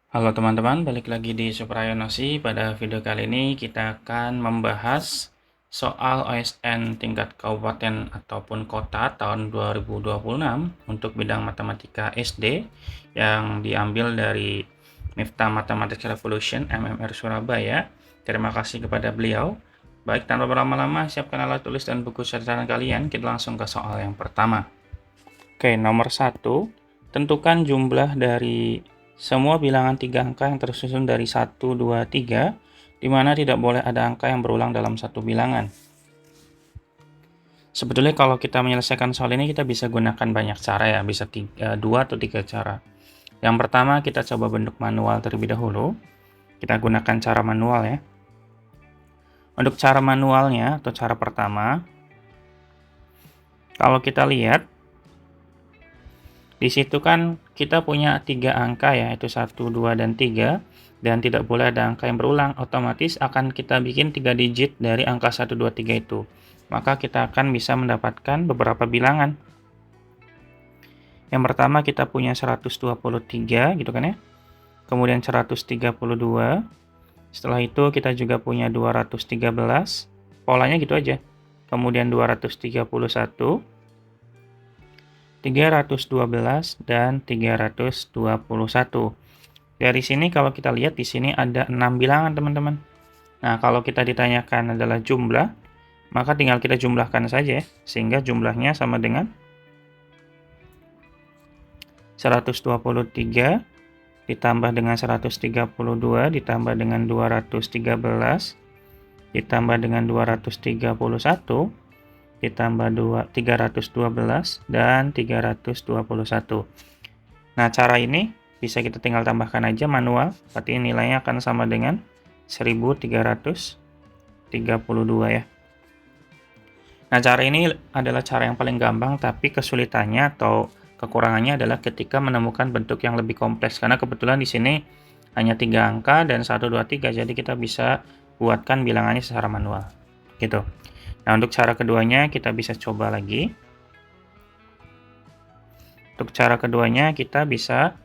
Halo teman-teman, balik lagi di Suprayonosi. Pada video kali ini kita akan membahas soal OSN tingkat kabupaten ataupun kota tahun 2026 untuk bidang matematika SD yang diambil dari Miftah Mathematics Revolution MMR Surabaya. Terima kasih kepada beliau. Baik, tanpa berlama-lama, siapkan alat tulis dan buku catatan kalian. Kita langsung ke soal yang pertama. Oke, nomor 1. Tentukan jumlah dari semua bilangan 3 angka yang tersusun dari 1, 2, 3, di mana tidak boleh ada angka yang berulang dalam satu bilangan. Sebetulnya kalau kita menyelesaikan soal ini, kita bisa gunakan banyak cara ya, bisa 2 atau 3 cara. Yang pertama, kita coba bentuk manual terlebih dahulu. Kita gunakan cara manual ya. Untuk cara manualnya, atau cara pertama, kalau kita lihat, di situ kan kita punya 3 angka ya, yaitu 1, 2, dan 3, dan tidak boleh ada angka yang berulang. Otomatis akan kita bikin 3 digit dari angka 1, 2, 3 itu. Maka kita akan bisa mendapatkan beberapa bilangan. Yang pertama kita punya 123 gitu kan ya. Kemudian 132. Setelah itu kita juga punya 213. Polanya gitu aja. Kemudian 231. 312 dan 321. Dari sini kalau kita lihat di sini ada 6 bilangan, teman-teman. Nah, kalau kita ditanyakan adalah jumlah, maka tinggal kita jumlahkan saja ya, sehingga jumlahnya sama dengan 123 ditambah dengan 132 ditambah dengan 213 ditambah dengan 231 ditambah 312 dan 321. Nah, cara ini bisa kita tinggal tambahkan aja manual, berarti nilainya akan sama dengan 1332 ya. Nah, cara ini adalah cara yang paling gampang, tapi kesulitannya atau kekurangannya adalah ketika menemukan bentuk yang lebih kompleks, karena kebetulan di sini hanya 3 angka dan 1, 2, 3, jadi kita bisa buatkan bilangannya secara manual gitu. Nah, untuk cara keduanya kita bisa coba lagi. Untuk cara keduanya kita bisa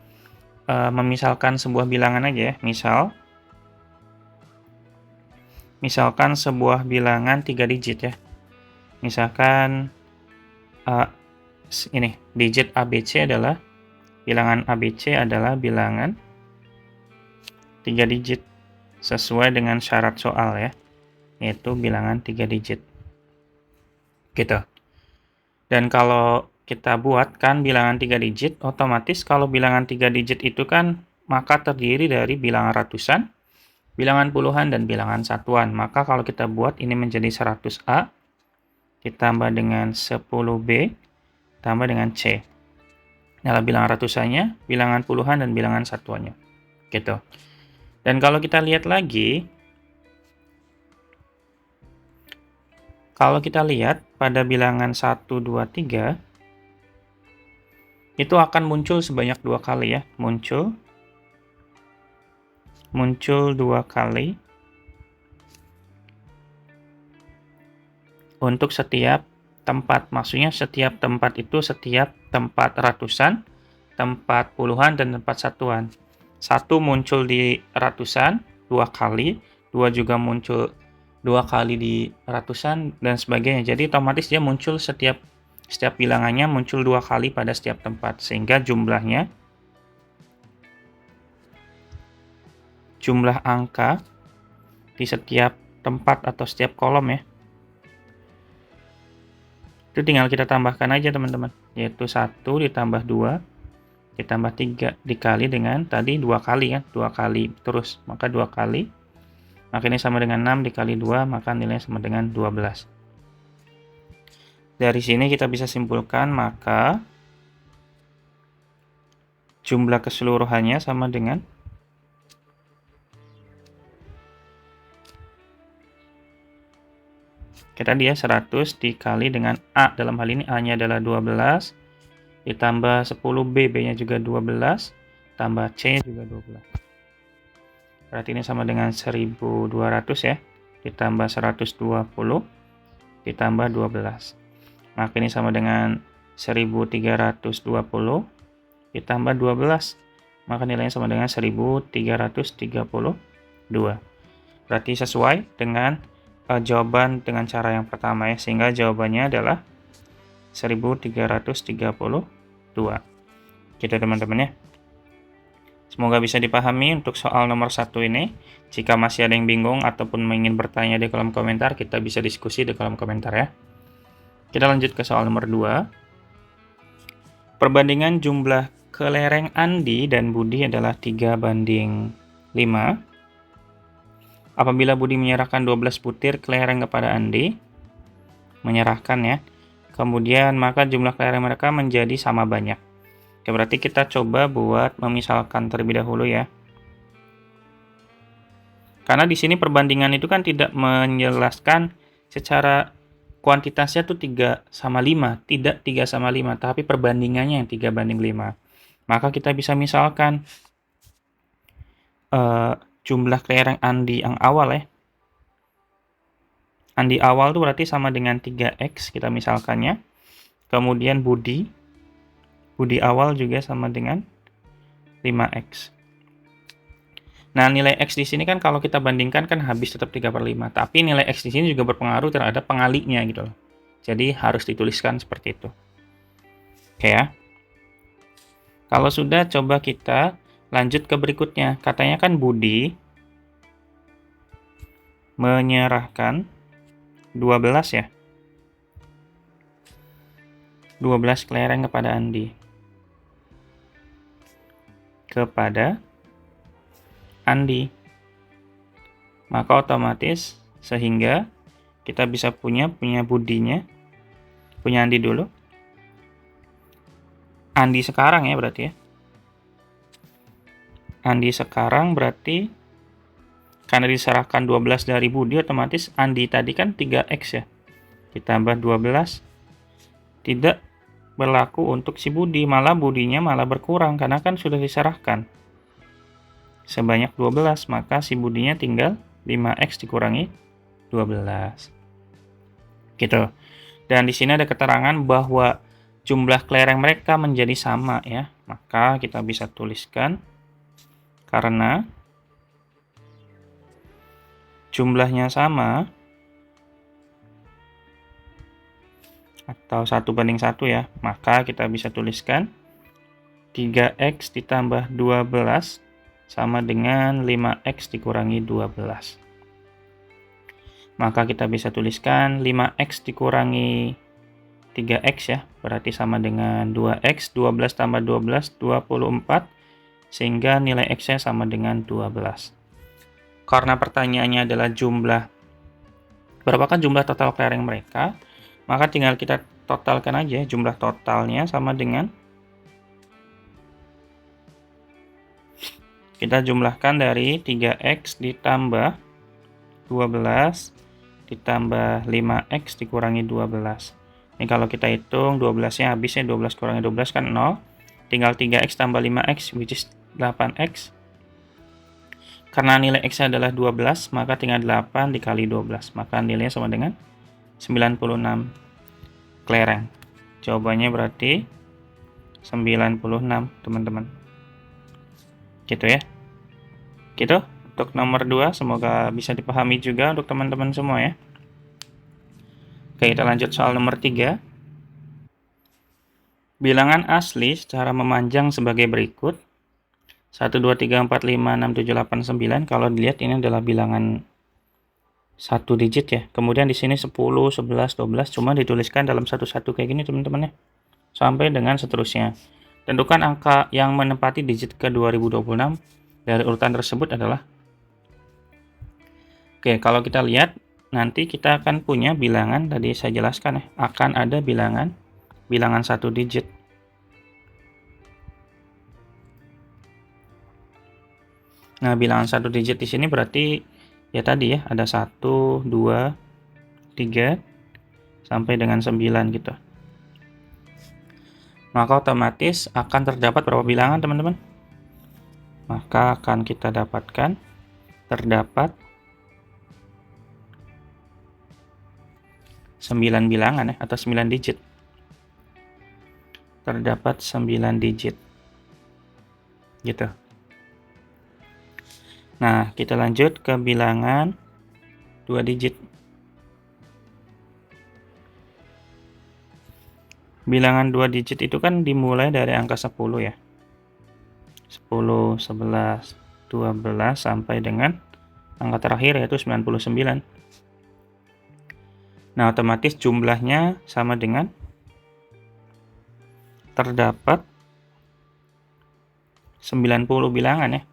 memisalkan sebuah bilangan aja ya. Misalkan sebuah bilangan 3 digit ya. Misalkan ini digit ABC adalah bilangan ABC adalah bilangan 3 digit sesuai dengan syarat soal ya, yaitu bilangan 3 digit. Gitu. Dan kalau kita buatkan bilangan 3 digit, otomatis kalau bilangan 3 digit itu kan maka terdiri dari bilangan ratusan, bilangan puluhan, dan bilangan satuan. Maka kalau kita buat ini menjadi 100A ditambah dengan 10B tambah dengan C. Adalah bilangan ratusannya, bilangan puluhan, dan bilangan satuannya. Gitu. Dan kalau kita lihat lagi, kalau kita lihat pada bilangan 1, 2, 3, itu akan muncul sebanyak 2 kali ya. Muncul 2 kali untuk setiap tempat. Maksudnya setiap tempat itu setiap tempat ratusan, tempat puluhan, dan tempat satuan. 1 muncul di ratusan 2 kali, 2 juga muncul 2 kali di ratusan, dan sebagainya. Jadi otomatis dia muncul setiap bilangannya muncul 2 kali pada setiap tempat, sehingga jumlah angka di setiap tempat atau setiap kolom ya, itu tinggal kita tambahkan aja teman-teman, yaitu 1 ditambah 2 ditambah 3 dikali dengan tadi 2 kali ya, 2 kali terus, maka 2 kali, maka ini sama dengan 6 dikali 2, maka nilainya sama dengan 12. Dari sini kita bisa simpulkan, maka jumlah keseluruhannya sama dengan kita dia 100 dikali dengan A, dalam hal ini A-nya adalah 12, ditambah 10B, B-nya juga 12, tambah C juga 12. Berarti ini sama dengan 1200 ya, ditambah 120, ditambah 12. Maka ini sama dengan 1320, ditambah 12. maka nilainya sama dengan 1332. Berarti sesuai dengan jawaban dengan cara yang pertama ya, sehingga jawabannya adalah 1332. Gitu teman-teman ya. Semoga bisa dipahami untuk soal nomor 1 ini. Jika masih ada yang bingung ataupun ingin bertanya di kolom komentar, kita bisa diskusi di kolom komentar ya. Kita lanjut ke soal nomor 2. Perbandingan jumlah kelereng Andi dan Budi adalah 3:5. Apabila Budi menyerahkan 12 butir kelereng kepada Andi, menyerahkan ya, kemudian maka jumlah kelereng mereka menjadi sama banyak. Oke, berarti kita coba buat memisalkan terlebih dahulu ya. Karena di sini perbandingan itu kan tidak menjelaskan secara kuantitasnya tuh 3:5, tidak 3:5, tapi perbandingannya yang 3:5. Maka kita bisa misalkan jumlah kelereng Andi yang awal ya. Andi awal tuh berarti sama dengan 3x, kita misalkannya. Kemudian Budi awal juga sama dengan 5x. Nah, nilai X di sini kan kalau kita bandingkan kan habis tetap 3/5. Tapi nilai X di sini juga berpengaruh terhadap pengalinya gitu loh. Jadi harus dituliskan seperti itu. Oke ya. Kalau sudah, coba kita lanjut ke berikutnya. Katanya kan Budi menyerahkan 12 ya. 12 kelereng kepada Andi. Maka otomatis sehingga kita bisa punya Budinya, punya Andi dulu. Andi sekarang ya berarti ya. Andi sekarang berarti karena diserahkan 12 dari Budi, otomatis Andi tadi kan 3x ya. Ditambah 12 tidak berlaku untuk si Budi, malah Budinya malah berkurang karena kan sudah diserahkan sebanyak 12, maka si Budinya tinggal 5x dikurangi 12. Gitu. Dan di sini ada keterangan bahwa jumlah kelereng mereka menjadi sama ya. Maka kita bisa tuliskan karena jumlahnya sama atau 1:1 ya, maka kita bisa tuliskan 3x ditambah 12 sama dengan 5x dikurangi 12. Maka kita bisa tuliskan 5x dikurangi 3x ya, berarti sama dengan 2x, 12 tambah 12, 24, sehingga nilai x-nya sama dengan 12. Karena pertanyaannya adalah berapakah jumlah total kelereng mereka, maka tinggal kita totalkan aja, jumlah totalnya sama dengan, kita jumlahkan dari 3x ditambah 12 ditambah 5x dikurangi 12. Ini kalau kita hitung 12-nya habisnya 12 kurangi 12 kan 0. Tinggal 3x tambah 5x which is 8x. Karena nilai x adalah 12, maka tinggal 8 dikali 12. Maka nilainya sama dengan 96 kelereng. Jawabannya berarti 96, teman-teman. Gitu ya. Gitu untuk nomor 2, semoga bisa dipahami juga untuk teman-teman semua ya. Oke, kita lanjut soal nomor 3. Bilangan asli secara memanjang sebagai berikut. 1, 2, 3, 4, 5, 6, 7, 8, 9. Kalau dilihat ini adalah bilangan 1 digit ya. Kemudian di sini 10, 11, 12 cuma dituliskan dalam satu-satu kayak gini teman-teman ya. Sampai dengan seterusnya. Tentukan angka yang menempati digit ke 2026 dari urutan tersebut adalah. Oke, kalau kita lihat nanti kita akan punya bilangan, tadi saya jelaskan ya, akan ada bilangan 1 digit. Nah, bilangan 1 digit di sini berarti ya tadi ya, ada 1, 2, 3 sampai dengan 9 gitu. Maka otomatis akan terdapat berapa bilangan, teman-teman? Maka akan kita dapatkan terdapat 9 bilangan ya, atau 9 digit. Terdapat 9 digit. Gitu. Nah, kita lanjut ke bilangan 2 digit. Bilangan 2 digit itu kan dimulai dari angka 10 ya. 10, 11, 12 sampai dengan angka terakhir yaitu 99. Nah, otomatis jumlahnya sama dengan terdapat 90 bilangan ya.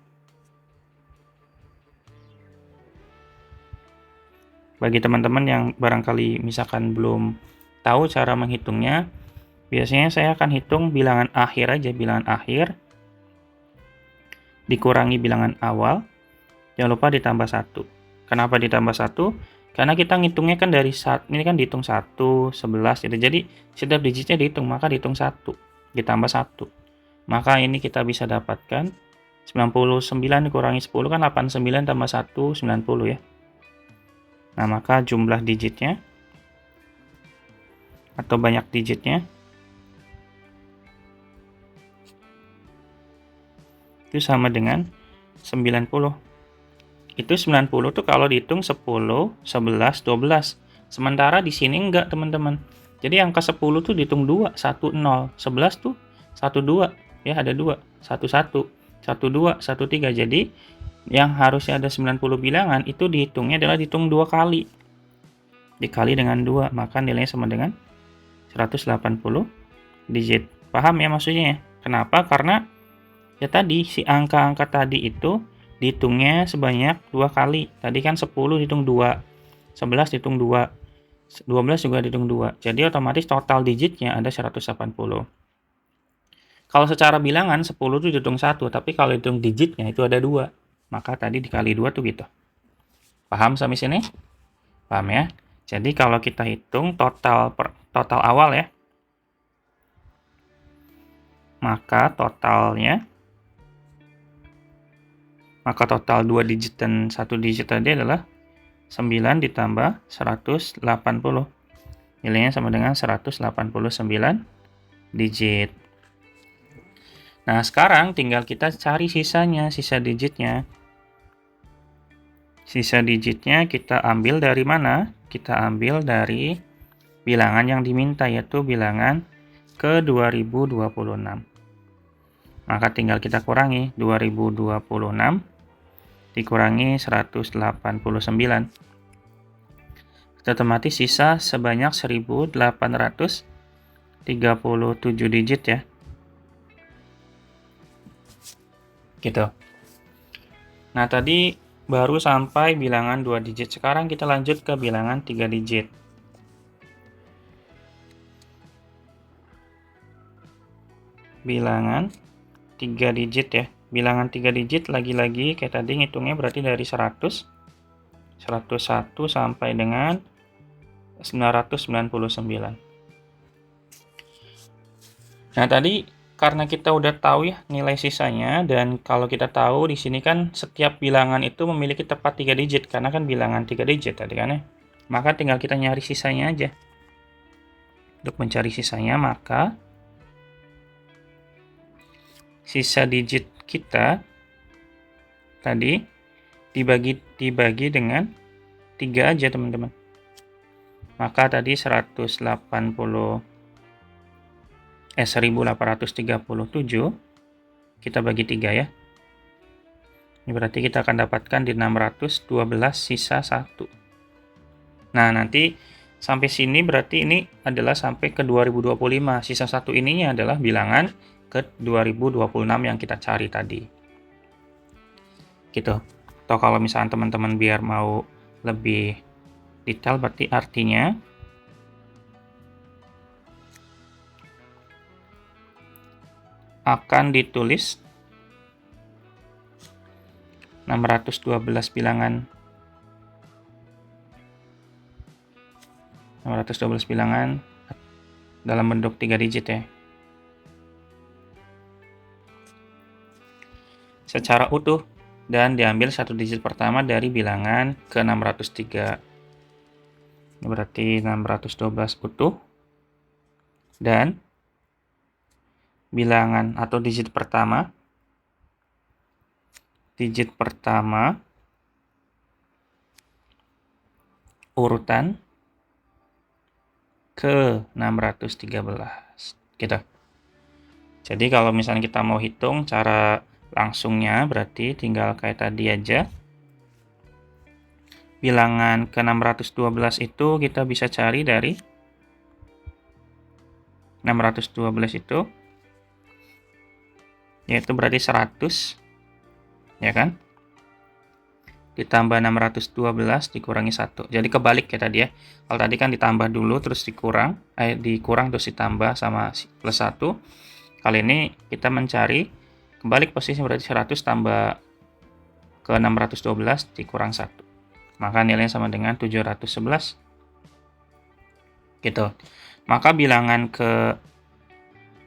Bagi teman-teman yang barangkali misalkan belum tahu cara menghitungnya, biasanya saya akan hitung bilangan akhir aja, bilangan akhir dikurangi bilangan awal, jangan lupa ditambah 1. Kenapa ditambah 1? Karena kita ngitungnya kan dari ini kan dihitung 1, 11 gitu. Jadi setiap digitnya dihitung, maka dihitung 1 ditambah 1. Maka ini kita bisa dapatkan 99 dikurangi 10 kan 89 tambah 1 90 ya. Nah, maka jumlah digitnya atau banyak digitnya itu sama dengan 90. Itu 90 tuh kalau dihitung 10, 11, 12. Sementara di sini enggak, teman-teman. Jadi angka 10 tuh dihitung 2, 1, 0. 11 tuh 1, 2. Ya, ada 2. 1, 1. 1, 2, 1, 3. Jadi yang harusnya ada 90 bilangan itu dihitungnya adalah dihitung 2 kali. Dikali dengan 2, maka nilainya sama dengan 180 digit. Paham ya maksudnya ya? Kenapa? Karena ya tadi si angka-angka tadi itu dihitungnya sebanyak 2 kali. Tadi kan 10 dihitung 2, 11 dihitung 2, 12 juga dihitung 2. Jadi otomatis total digitnya ada 180. Kalau secara bilangan 10 itu dihitung 1, tapi kalau hitung digitnya itu ada 2. Maka tadi dikali 2 tuh gitu. Paham sampai sini? Paham ya? Jadi kalau kita hitung total awal ya, maka total 2 digit dan 1 digit tadi adalah 9 ditambah 180. Nilainya sama dengan 189 digit. Nah, sekarang tinggal kita cari sisanya, sisa digitnya. Sisa digitnya kita ambil dari mana? Kita ambil dari bilangan yang diminta, yaitu bilangan ke 2026. Maka tinggal kita kurangi 2026 dikurangi 189. Otomatis sisa sebanyak 1837 digit ya. Gitu. Nah, tadi baru sampai bilangan 2 digit. Sekarang kita lanjut ke bilangan 3 digit. Bilangan 3 digit ya. Bilangan 3 digit lagi-lagi kayak tadi ngitungnya berarti dari 100, 101 sampai dengan 999. Nah, tadi karena kita udah tahu ya nilai sisanya, dan kalau kita tahu di sini kan setiap bilangan itu memiliki tepat 3 digit karena kan bilangan 3 digit tadi kan ya. Maka tinggal kita nyari sisanya aja. Untuk mencari sisanya, maka sisa digit kita tadi dibagi dengan 3 aja, teman-teman. Maka tadi 1837 kita bagi 3 ya. Ini berarti kita akan dapatkan di 612 sisa 1. Nah, nanti sampai sini berarti ini adalah sampai ke 2025. Sisa 1 ininya adalah bilangan ke 2026 yang kita cari tadi. Gitu. Atau kalau misalnya teman-teman biar mau lebih detail, berarti artinya akan ditulis 612 bilangan 612 bilangan dalam bentuk 3 digit ya. Secara utuh dan diambil 1 digit pertama dari bilangan ke 603. Ini berarti 612 utuh dan bilangan atau digit pertama digit pertama urutan ke 613 gitu. Jadi kalau misalnya kita mau hitung cara langsungnya berarti tinggal kayak tadi aja. Bilangan ke 612 itu kita bisa cari dari 612 itu yaitu berarti 100 ya kan? Ditambah 612 dikurangi 1. Jadi kebalik ya tadi ya. Kalau tadi kan ditambah dulu terus dikurang terus ditambah sama plus 1. Kali ini kita mencari kebalik posisi berarti 100 tambah ke 612 dikurang 1. Maka nilainya sama dengan 711. Gitu. Maka bilangan ke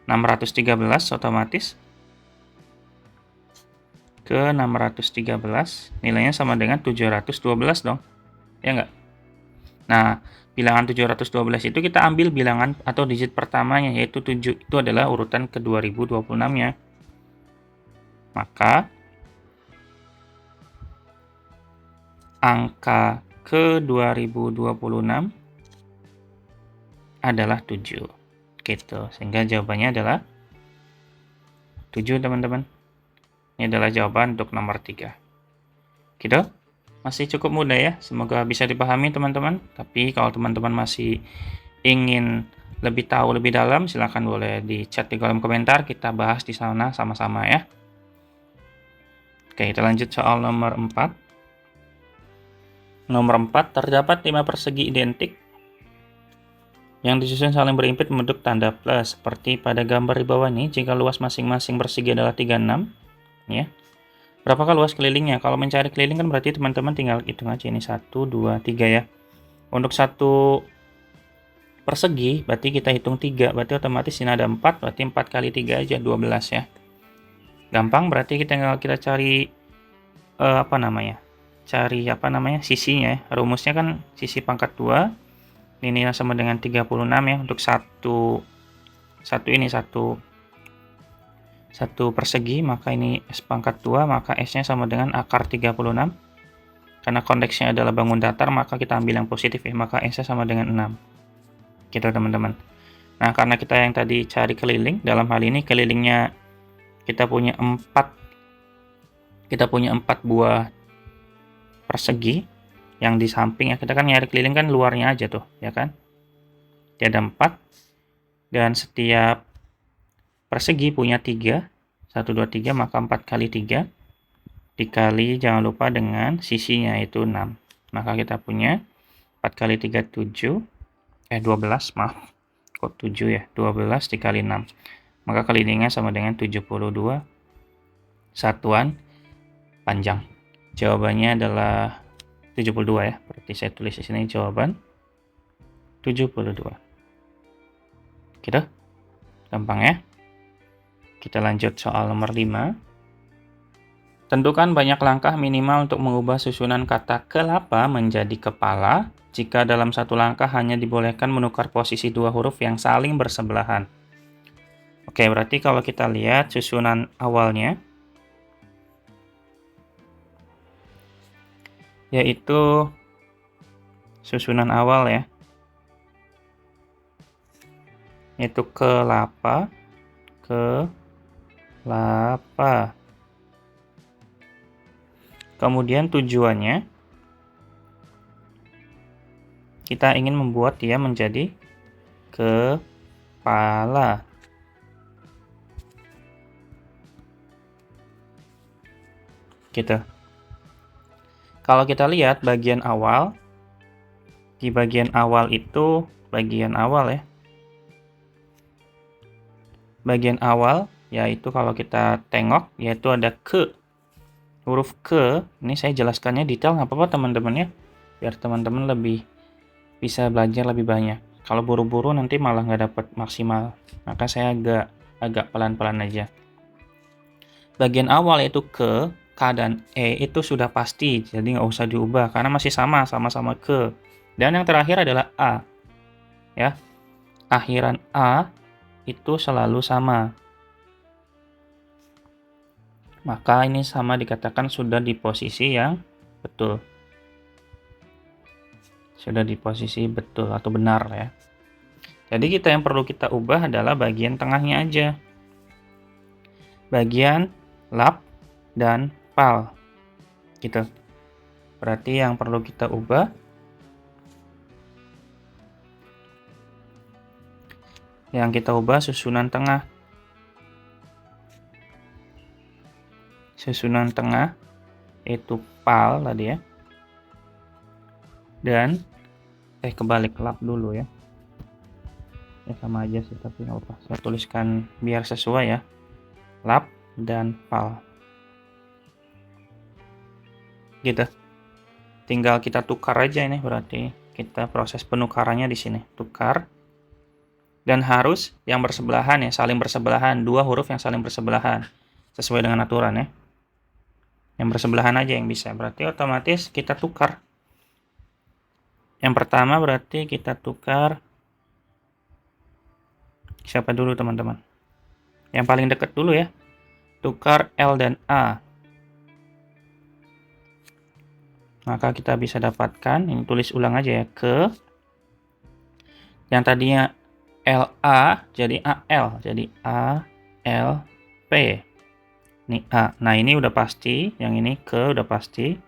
613 otomatis ke 613 nilainya sama dengan 712 dong. Ya enggak? Nah, bilangan 712 itu kita ambil bilangan atau digit pertamanya yaitu 7. Itu adalah urutan ke 2026-nya. Maka angka ke 2026 adalah 7. Gitu. Sehingga jawabannya adalah 7, teman-teman. Ini adalah jawaban untuk nomor 3. Gitu. Masih cukup mudah ya. Semoga bisa dipahami, teman-teman. Tapi kalau teman-teman masih ingin lebih tahu lebih dalam, silahkan boleh di chat di kolom komentar. Kita bahas di sana sama-sama ya. Oke, kita lanjut soal nomor 4. Nomor 4, terdapat 5 persegi identik yang disusun saling berimpit membentuk tanda plus. Seperti pada gambar di bawah ini, jika luas masing-masing persegi adalah 36, ya. Berapakah luas kelilingnya? Kalau mencari keliling kan berarti teman-teman tinggal hitung aja ini 1, 2, 3 ya. Untuk satu persegi berarti kita hitung 3, berarti otomatis ini ada 4, berarti 4 kali 3 aja 12 ya. Gampang, berarti kita cari cari sisinya ya. Rumusnya kan sisi pangkat 2 ini sama dengan 36 ya untuk satu persegi, maka ini S pangkat 2, maka S-nya sama dengan akar 36. Karena konteksnya adalah bangun datar, maka kita ambil yang positif ya, maka S-nya sama dengan 6. Gitu teman-teman. Nah, karena kita yang tadi cari keliling, dalam hal ini kelilingnya kita punya 4 buah persegi yang di samping ya. Kita kan nyari keliling kan luarnya aja tuh, ya kan? Jadi ada 4 dan setiap persegi punya 3. 1 2 3, maka 4 kali 3 dikali jangan lupa dengan sisinya yaitu 6. Maka kita punya 4 kali 3 12, maaf. Kok 7 ya? 12 dikali 6. Maka kelilingnya sama dengan 72 satuan panjang. Jawabannya adalah 72 ya. Berarti saya tulis di sini jawaban 72. Gitu? Gampang ya? Kita lanjut soal nomor 5. Tentukan banyak langkah minimal untuk mengubah susunan kata kelapa menjadi kepala jika dalam satu langkah hanya dibolehkan menukar posisi dua huruf yang saling bersebelahan. Oke, berarti kalau kita lihat susunan awalnya yaitu susunan awal ya, yaitu kelapa. Kemudian tujuannya kita ingin membuat dia menjadi kepala. Gitu. Kalau kita lihat bagian awal, di bagian awal itu bagian awal ya. Bagian awal yaitu kalau kita tengok yaitu ada ke. Huruf ke, ini saya jelaskannya detail nggak apa-apa teman-teman ya. Biar teman-teman lebih bisa belajar lebih banyak. Kalau buru-buru nanti malah nggak dapat maksimal. Maka saya agak pelan-pelan aja. Bagian awal yaitu ke, K dan E itu sudah pasti, jadi nggak usah diubah karena masih sama-sama ke. Dan yang terakhir adalah A. Ya. Akhiran A itu selalu sama. maka ini sama dikatakan sudah di posisi yang betul. Sudah di posisi betul atau benar ya. Jadi yang perlu kita ubah adalah bagian tengahnya aja. Bagian lap dan pal. Gitu. Berarti yang perlu kita ubah susunan tengah. Susunan tengah itu pal tadi ya. Dan kebalik lap dulu ya. Ya sama aja sih, tapi nggak apa. Saya tuliskan biar sesuai ya. Lap dan pal. Gitu. Tinggal kita tukar aja ini, berarti kita proses penukarannya di sini. Tukar. Dan harus yang bersebelahan ya, saling bersebelahan. 2 huruf yang saling bersebelahan. Sesuai dengan aturan ya. Yang bersebelahan aja yang bisa. Berarti otomatis kita tukar. Yang pertama berarti kita tukar. Siapa dulu teman-teman? Yang paling dekat dulu ya. Tukar L dan A. Maka kita bisa dapatkan, ini tulis ulang aja ya, ke yang tadinya LA jadi AL. Jadi ALP. Ini A. Nah ini udah pasti, yang ini ke udah pasti.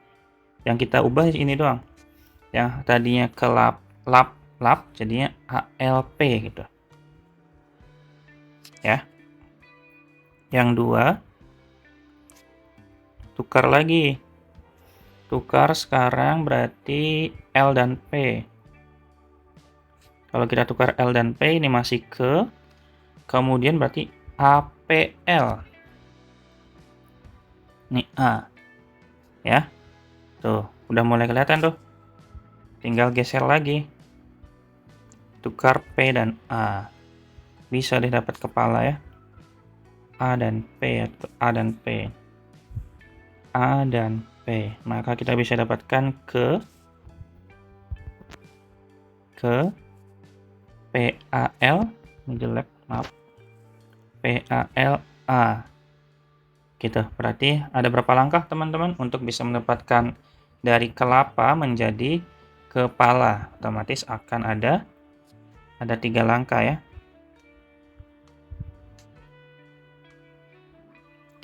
Yang kita ubah ini doang. Yang tadinya ke lap jadinya ALP gitu. Ya. Yang 2 tukar lagi. Tukar sekarang berarti L dan P. Kalau kita tukar L dan P ini masih ke, kemudian berarti APL. Ini A. Ya. Tuh, udah mulai kelihatan tuh. Tinggal geser lagi. Tukar P dan A. Bisa deh dapat kepala ya. A dan P atau A dan P. A dan P. Maka kita bisa dapatkan ke PAL. Ini jelek, maaf. PAL A. Gitu. Berarti ada berapa langkah teman-teman untuk bisa mendapatkan dari kelapa menjadi kepala. Otomatis akan ada 3 langkah ya.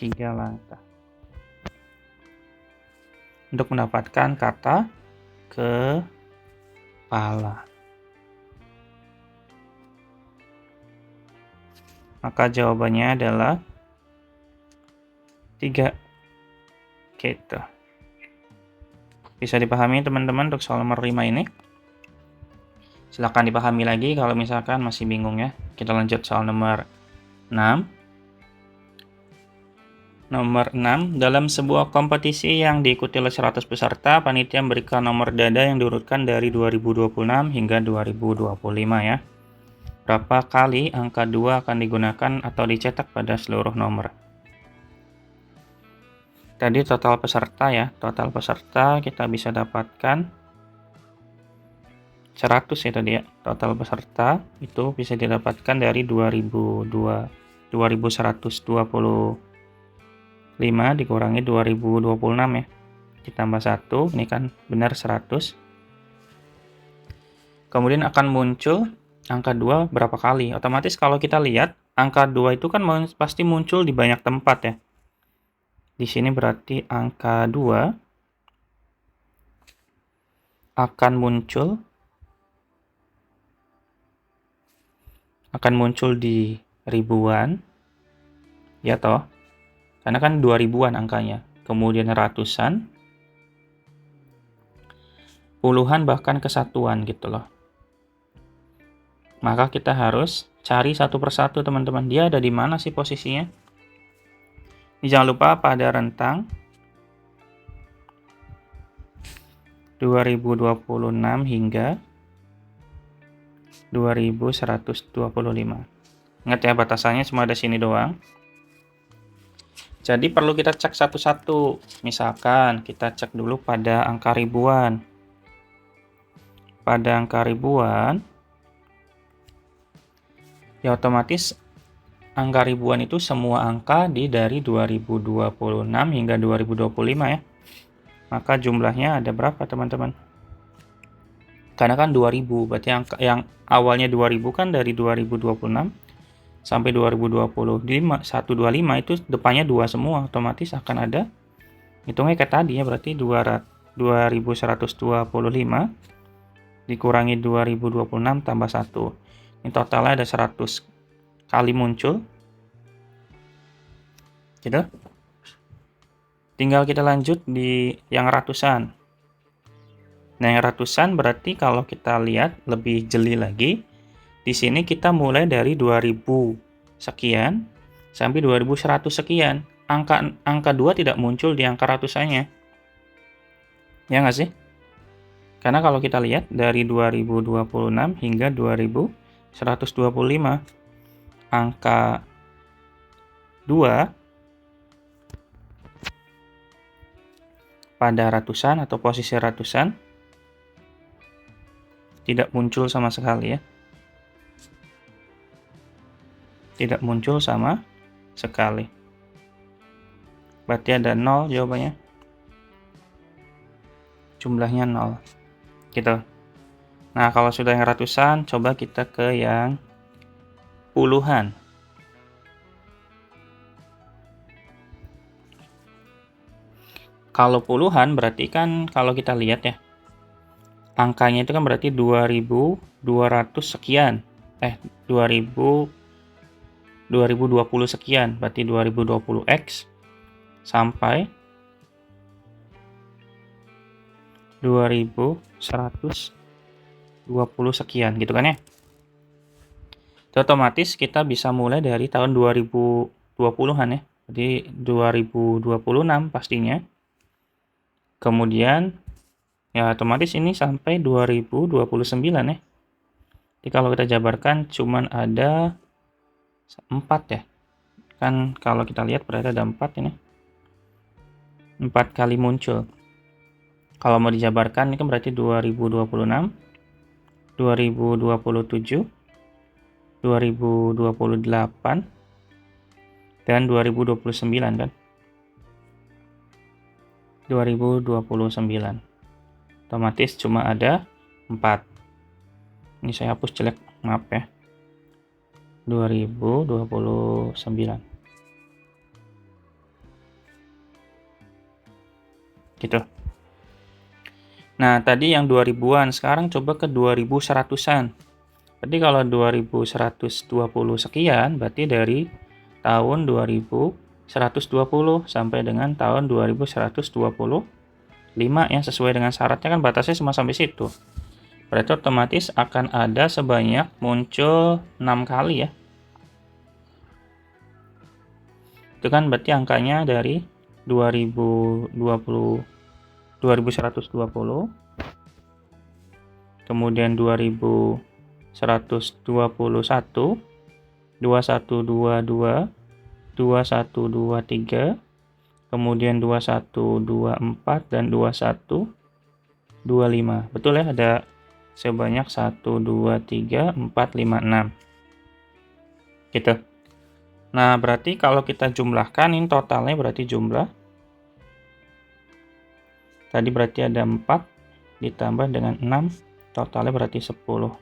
3 langkah untuk mendapatkan kata kepala. Maka jawabannya adalah 3. Gitu. Bisa dipahami teman-teman untuk soal nomor 5 ini? Silahkan dipahami lagi kalau misalkan masih bingung ya. Kita lanjut soal nomor 6. Nomor 6, dalam sebuah kompetisi yang diikuti oleh 100 peserta, panitia memberikan nomor dada yang diurutkan dari 2026 hingga 2025 ya. Berapa kali angka 2 akan digunakan atau dicetak pada seluruh nomor? Tadi total peserta ya, total peserta kita bisa dapatkan 100 ya tadi ya. Total peserta itu bisa didapatkan dari 2125 dikurangi 2026 ya. Ditambah 1, ini kan benar 100. Kemudian akan muncul angka 2 berapa kali? Otomatis kalau kita lihat, angka 2 itu kan pasti muncul di banyak tempat ya. Di sini berarti angka 2 akan muncul di ribuan. Ya toh? Karena kan 2000-an angkanya. Kemudian ratusan, puluhan, bahkan kesatuan gitu loh. Maka kita harus cari satu persatu teman-teman. Dia ada di mana sih posisinya? Jangan lupa pada rentang 2026 hingga 2125. Ingat ya, batasannya cuma ada sini doang. Jadi perlu kita cek satu-satu. Misalkan kita cek dulu pada angka ribuan. Pada angka ribuan, ya otomatis angka ribuan itu semua angka dari 2026 hingga 2025 ya. Maka jumlahnya ada berapa teman-teman? Karena kan 2000, berarti angka yang awalnya 2000 kan dari 2026 sampai 2025, 125 itu depannya 2 semua, otomatis akan ada, hitungnya kayak tadi ya, berarti 2125 dikurangi 2026 tambah 1. Ini totalnya ada 100 kali muncul. Gitu. Tinggal kita lanjut di yang ratusan. Nah, yang ratusan berarti kalau kita lihat lebih jeli lagi, di sini kita mulai dari 2000 sekian sampai 2100 sekian. Angka 2 tidak muncul di angka ratusannya. Ya nggak sih? Karena kalau kita lihat dari 2026 hingga 2125, angka 2 pada ratusan atau posisi ratusan tidak muncul sama sekali ya. Tidak muncul sama sekali. Berarti ada 0 jawabannya. Jumlahnya 0. Gitu. Nah, kalau sudah yang ratusan, coba kita ke yang puluhan. Kalau puluhan berarti kan kalau kita lihat ya, angkanya itu kan berarti 2200 sekian. 2020 sekian, berarti 2020X sampai 2120 sekian gitu kan ya. Otomatis kita bisa mulai dari tahun 2020-an ya. Jadi 2026 pastinya. Kemudian ya otomatis ini sampai 2029 ya. Jadi kalau kita jabarkan cuman ada 4 ya. Kan kalau kita lihat berarti ada 4 ini. 4 kali muncul. Kalau mau dijabarkan ini kan berarti 2026, 2027, 2028, dan 2029 kan. 2029. Otomatis cuma ada 4. Ini saya hapus jelek, maaf ya. 2029. Gitu. Nah, tadi yang 2000-an, sekarang coba ke 2100-an. Berarti kalau 2120 sekian, berarti dari tahun 2120 sampai dengan tahun 2125 ya, sesuai dengan syaratnya kan batasnya cuma sampai situ. Berarti otomatis akan ada sebanyak muncul 6 kali ya. Itu kan berarti angkanya dari 2120, kemudian 2121, 2122, 2123, kemudian 2124 dan 2125. Betul ya, ada sebanyak 1 2 3 4 5 6. Gitu. Nah, berarti kalau kita jumlahkan ini totalnya berarti jumlah tadi berarti ada 4 ditambah dengan 6, totalnya berarti 10.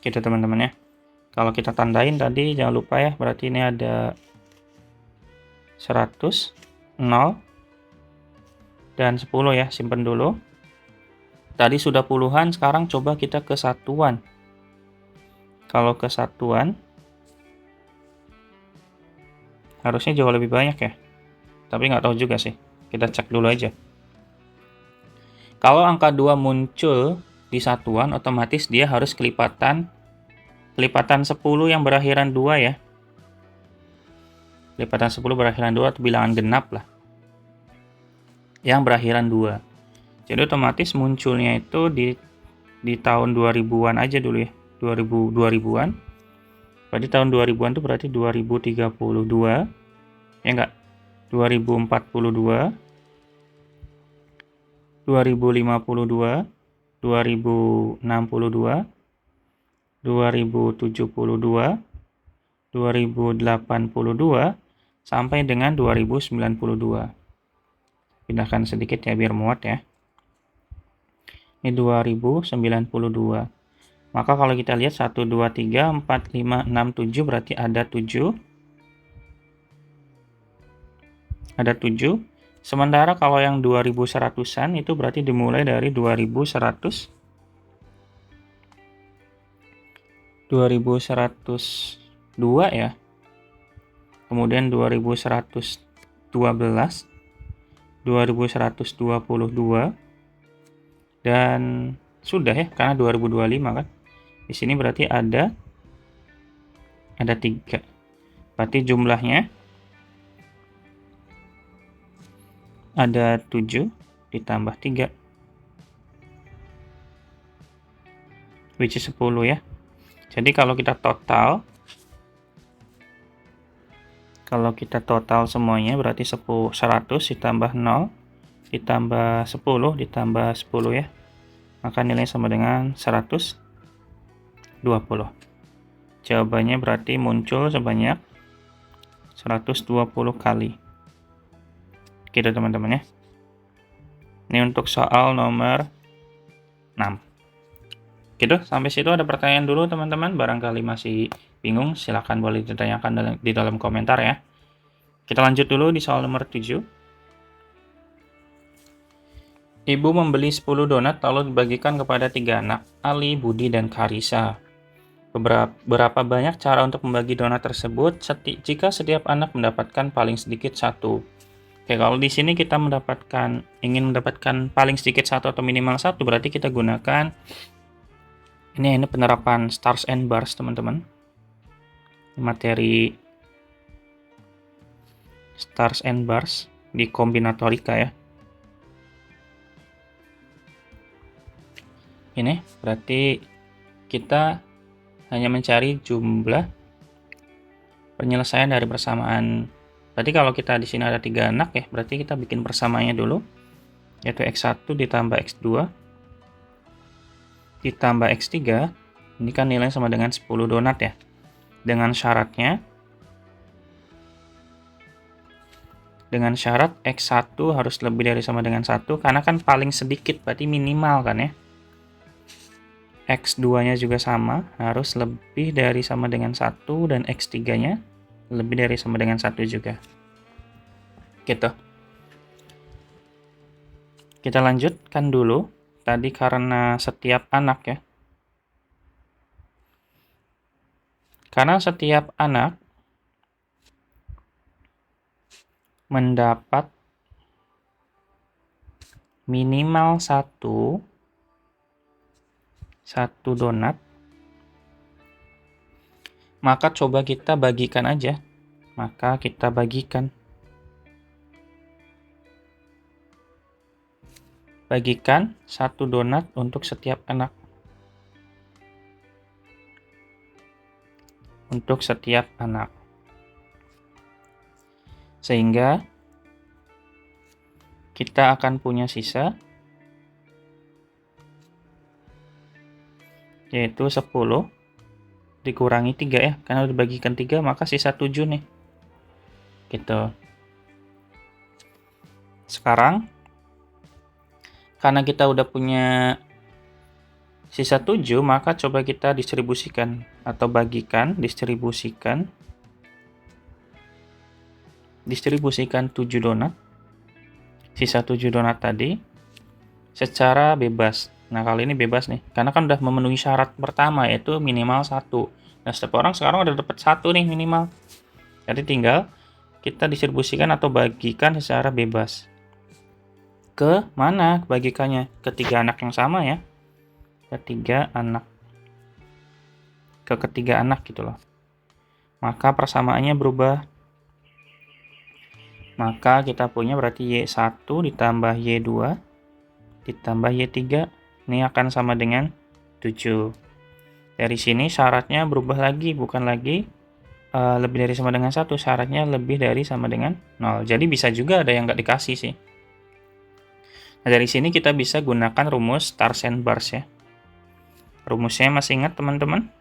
Gitu teman-teman ya. Kalau kita tandain tadi jangan lupa ya, berarti ini ada 100, 0, dan 10 ya, simpen dulu. Tadi sudah puluhan, sekarang coba kita ke satuan. Kalau ke satuan, harusnya jauh lebih banyak ya. Tapi nggak tahu juga sih. Kita cek dulu aja. Kalau angka 2 muncul di satuan, otomatis dia harus kelipatan 10 yang berakhiran 2 ya. Kelipatan 10 berakhiran 2 atau bilangan genap lah. Yang berakhiran 2. Jadi otomatis munculnya itu di tahun 2000-an aja dulu ya. 2000-an. Berarti tahun 2000-an itu berarti 2032. Ya enggak? 2042, 2052, 2062, 2072, 2082, sampai dengan 2092. Pindahkan sedikit ya biar muat ya. Ini 2092. Maka kalau kita lihat 1, 2, 3, 4, 5, 6, 7 berarti ada 7. Ada 7. Sementara kalau yang 2100-an itu berarti dimulai dari 2100, 2102 ya. Kemudian 2112, 2122, dan sudah ya, karena 2025 kan. Di sini berarti ada 3. Berarti jumlahnya ada 7 ditambah 3, which is 10 ya. Jadi kalau kita total semuanya berarti 100 ditambah 0 ditambah 10 ditambah 10 ya. Maka nilainya sama dengan 120. Jawabannya berarti muncul sebanyak 120 kali. Gitu teman-teman ya. Ini untuk soal nomor 6. Gitu, sampai situ ada pertanyaan dulu teman-teman. Barangkali masih bingung, silahkan boleh ditanyakan di dalam komentar ya. Kita lanjut dulu di soal nomor 7. Ibu membeli 10 donat lalu dibagikan kepada 3 anak, Ali, Budi, dan Karisa. Berapa banyak cara untuk membagi donat tersebut jika setiap anak mendapatkan paling sedikit 1? Oke, kalau di sini kita ingin mendapatkan paling sedikit 1 atau minimal 1, berarti kita gunakan ini penerapan stars and bars, teman-teman. Materi stars and bars di kombinatorika ya. Ini berarti kita hanya mencari jumlah penyelesaian dari persamaan. Berarti kalau kita di sini ada 3 anak ya, berarti kita bikin persamaannya dulu, yaitu X1 ditambah X2 ditambah X3. Ini kan nilainya sama dengan 10 donat ya. Dengan syarat X1 harus lebih dari sama dengan 1, karena kan paling sedikit berarti minimal kan ya. X2-nya juga sama, harus lebih dari sama dengan 1, dan X3-nya lebih dari sama dengan 1 juga. Gitu. Kita lanjutkan dulu. Tadi karena setiap anak ya. Karena setiap anak mendapat minimal 1 donat, maka coba kita bagikan aja. Maka kita bagikan 1 donat untuk setiap anak. Sehingga kita akan punya sisa, yaitu 10 dikurangi 3 ya, karena dibagikan 3 maka sisa 7 nih. Gitu. Sekarang karena kita udah punya sisa 7, maka coba kita distribusikan atau bagikan, distribusikan 7 donat, sisa 7 donat tadi secara bebas. Nah, kali ini bebas nih, karena kan udah memenuhi syarat pertama, yaitu minimal 1. Nah, setiap orang sekarang udah dapat 1 nih minimal. Jadi tinggal kita distribusikan atau bagikan secara bebas. Ke mana bagikannya? Ke 3 anak yang sama ya. Ketiga anak gitu loh. Maka persamaannya berubah. Maka kita punya berarti Y1 ditambah Y2 ditambah Y3. Ini akan sama dengan 7. Dari sini syaratnya berubah lagi, bukan lagi lebih dari sama dengan 1, syaratnya lebih dari sama dengan 0. Jadi bisa juga ada yang nggak dikasih sih. Nah, dari sini kita bisa gunakan rumus stars and bars ya. Rumusnya masih ingat teman-teman?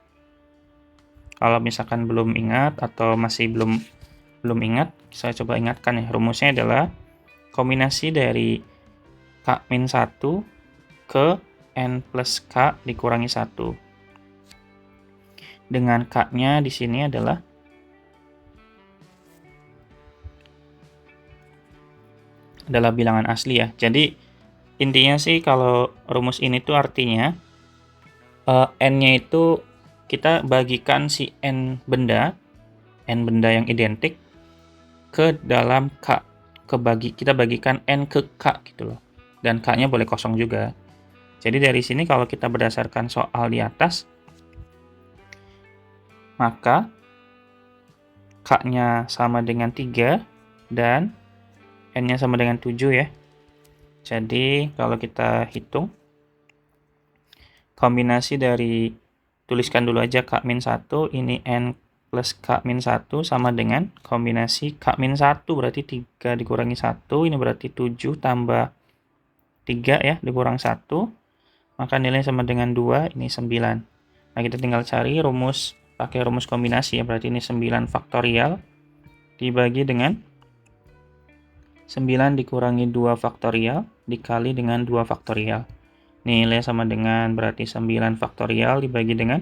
Kalau misalkan belum ingat atau masih belum ingat, saya coba ingatkan ya. Rumusnya adalah kombinasi dari K-1 ke N plus K dikurangi 1. Dengan K-nya di sini adalah bilangan asli ya. Jadi intinya sih kalau rumus ini tuh artinya N-nya itu kita bagikan si N benda yang identik ke dalam K. Kita bagikan N ke K gitu loh. Dan K-nya boleh kosong juga. Jadi dari sini kalau kita berdasarkan soal di atas, maka K-nya sama dengan 3 dan N-nya sama dengan 7 ya. Jadi kalau kita hitung, kombinasi dari, tuliskan dulu aja K-1, ini N plus K-1 sama dengan kombinasi K-1, berarti 3 dikurangi 1, ini berarti 7 tambah 3 ya, dikurang 1, maka nilainya sama dengan 2, ini 9. Nah, kita tinggal cari rumus, pakai rumus kombinasi ya, berarti ini 9 faktorial dibagi dengan 9 dikurangi 2 faktorial dikali dengan 2 faktorial. Nilai sama dengan berarti 9 faktorial dibagi dengan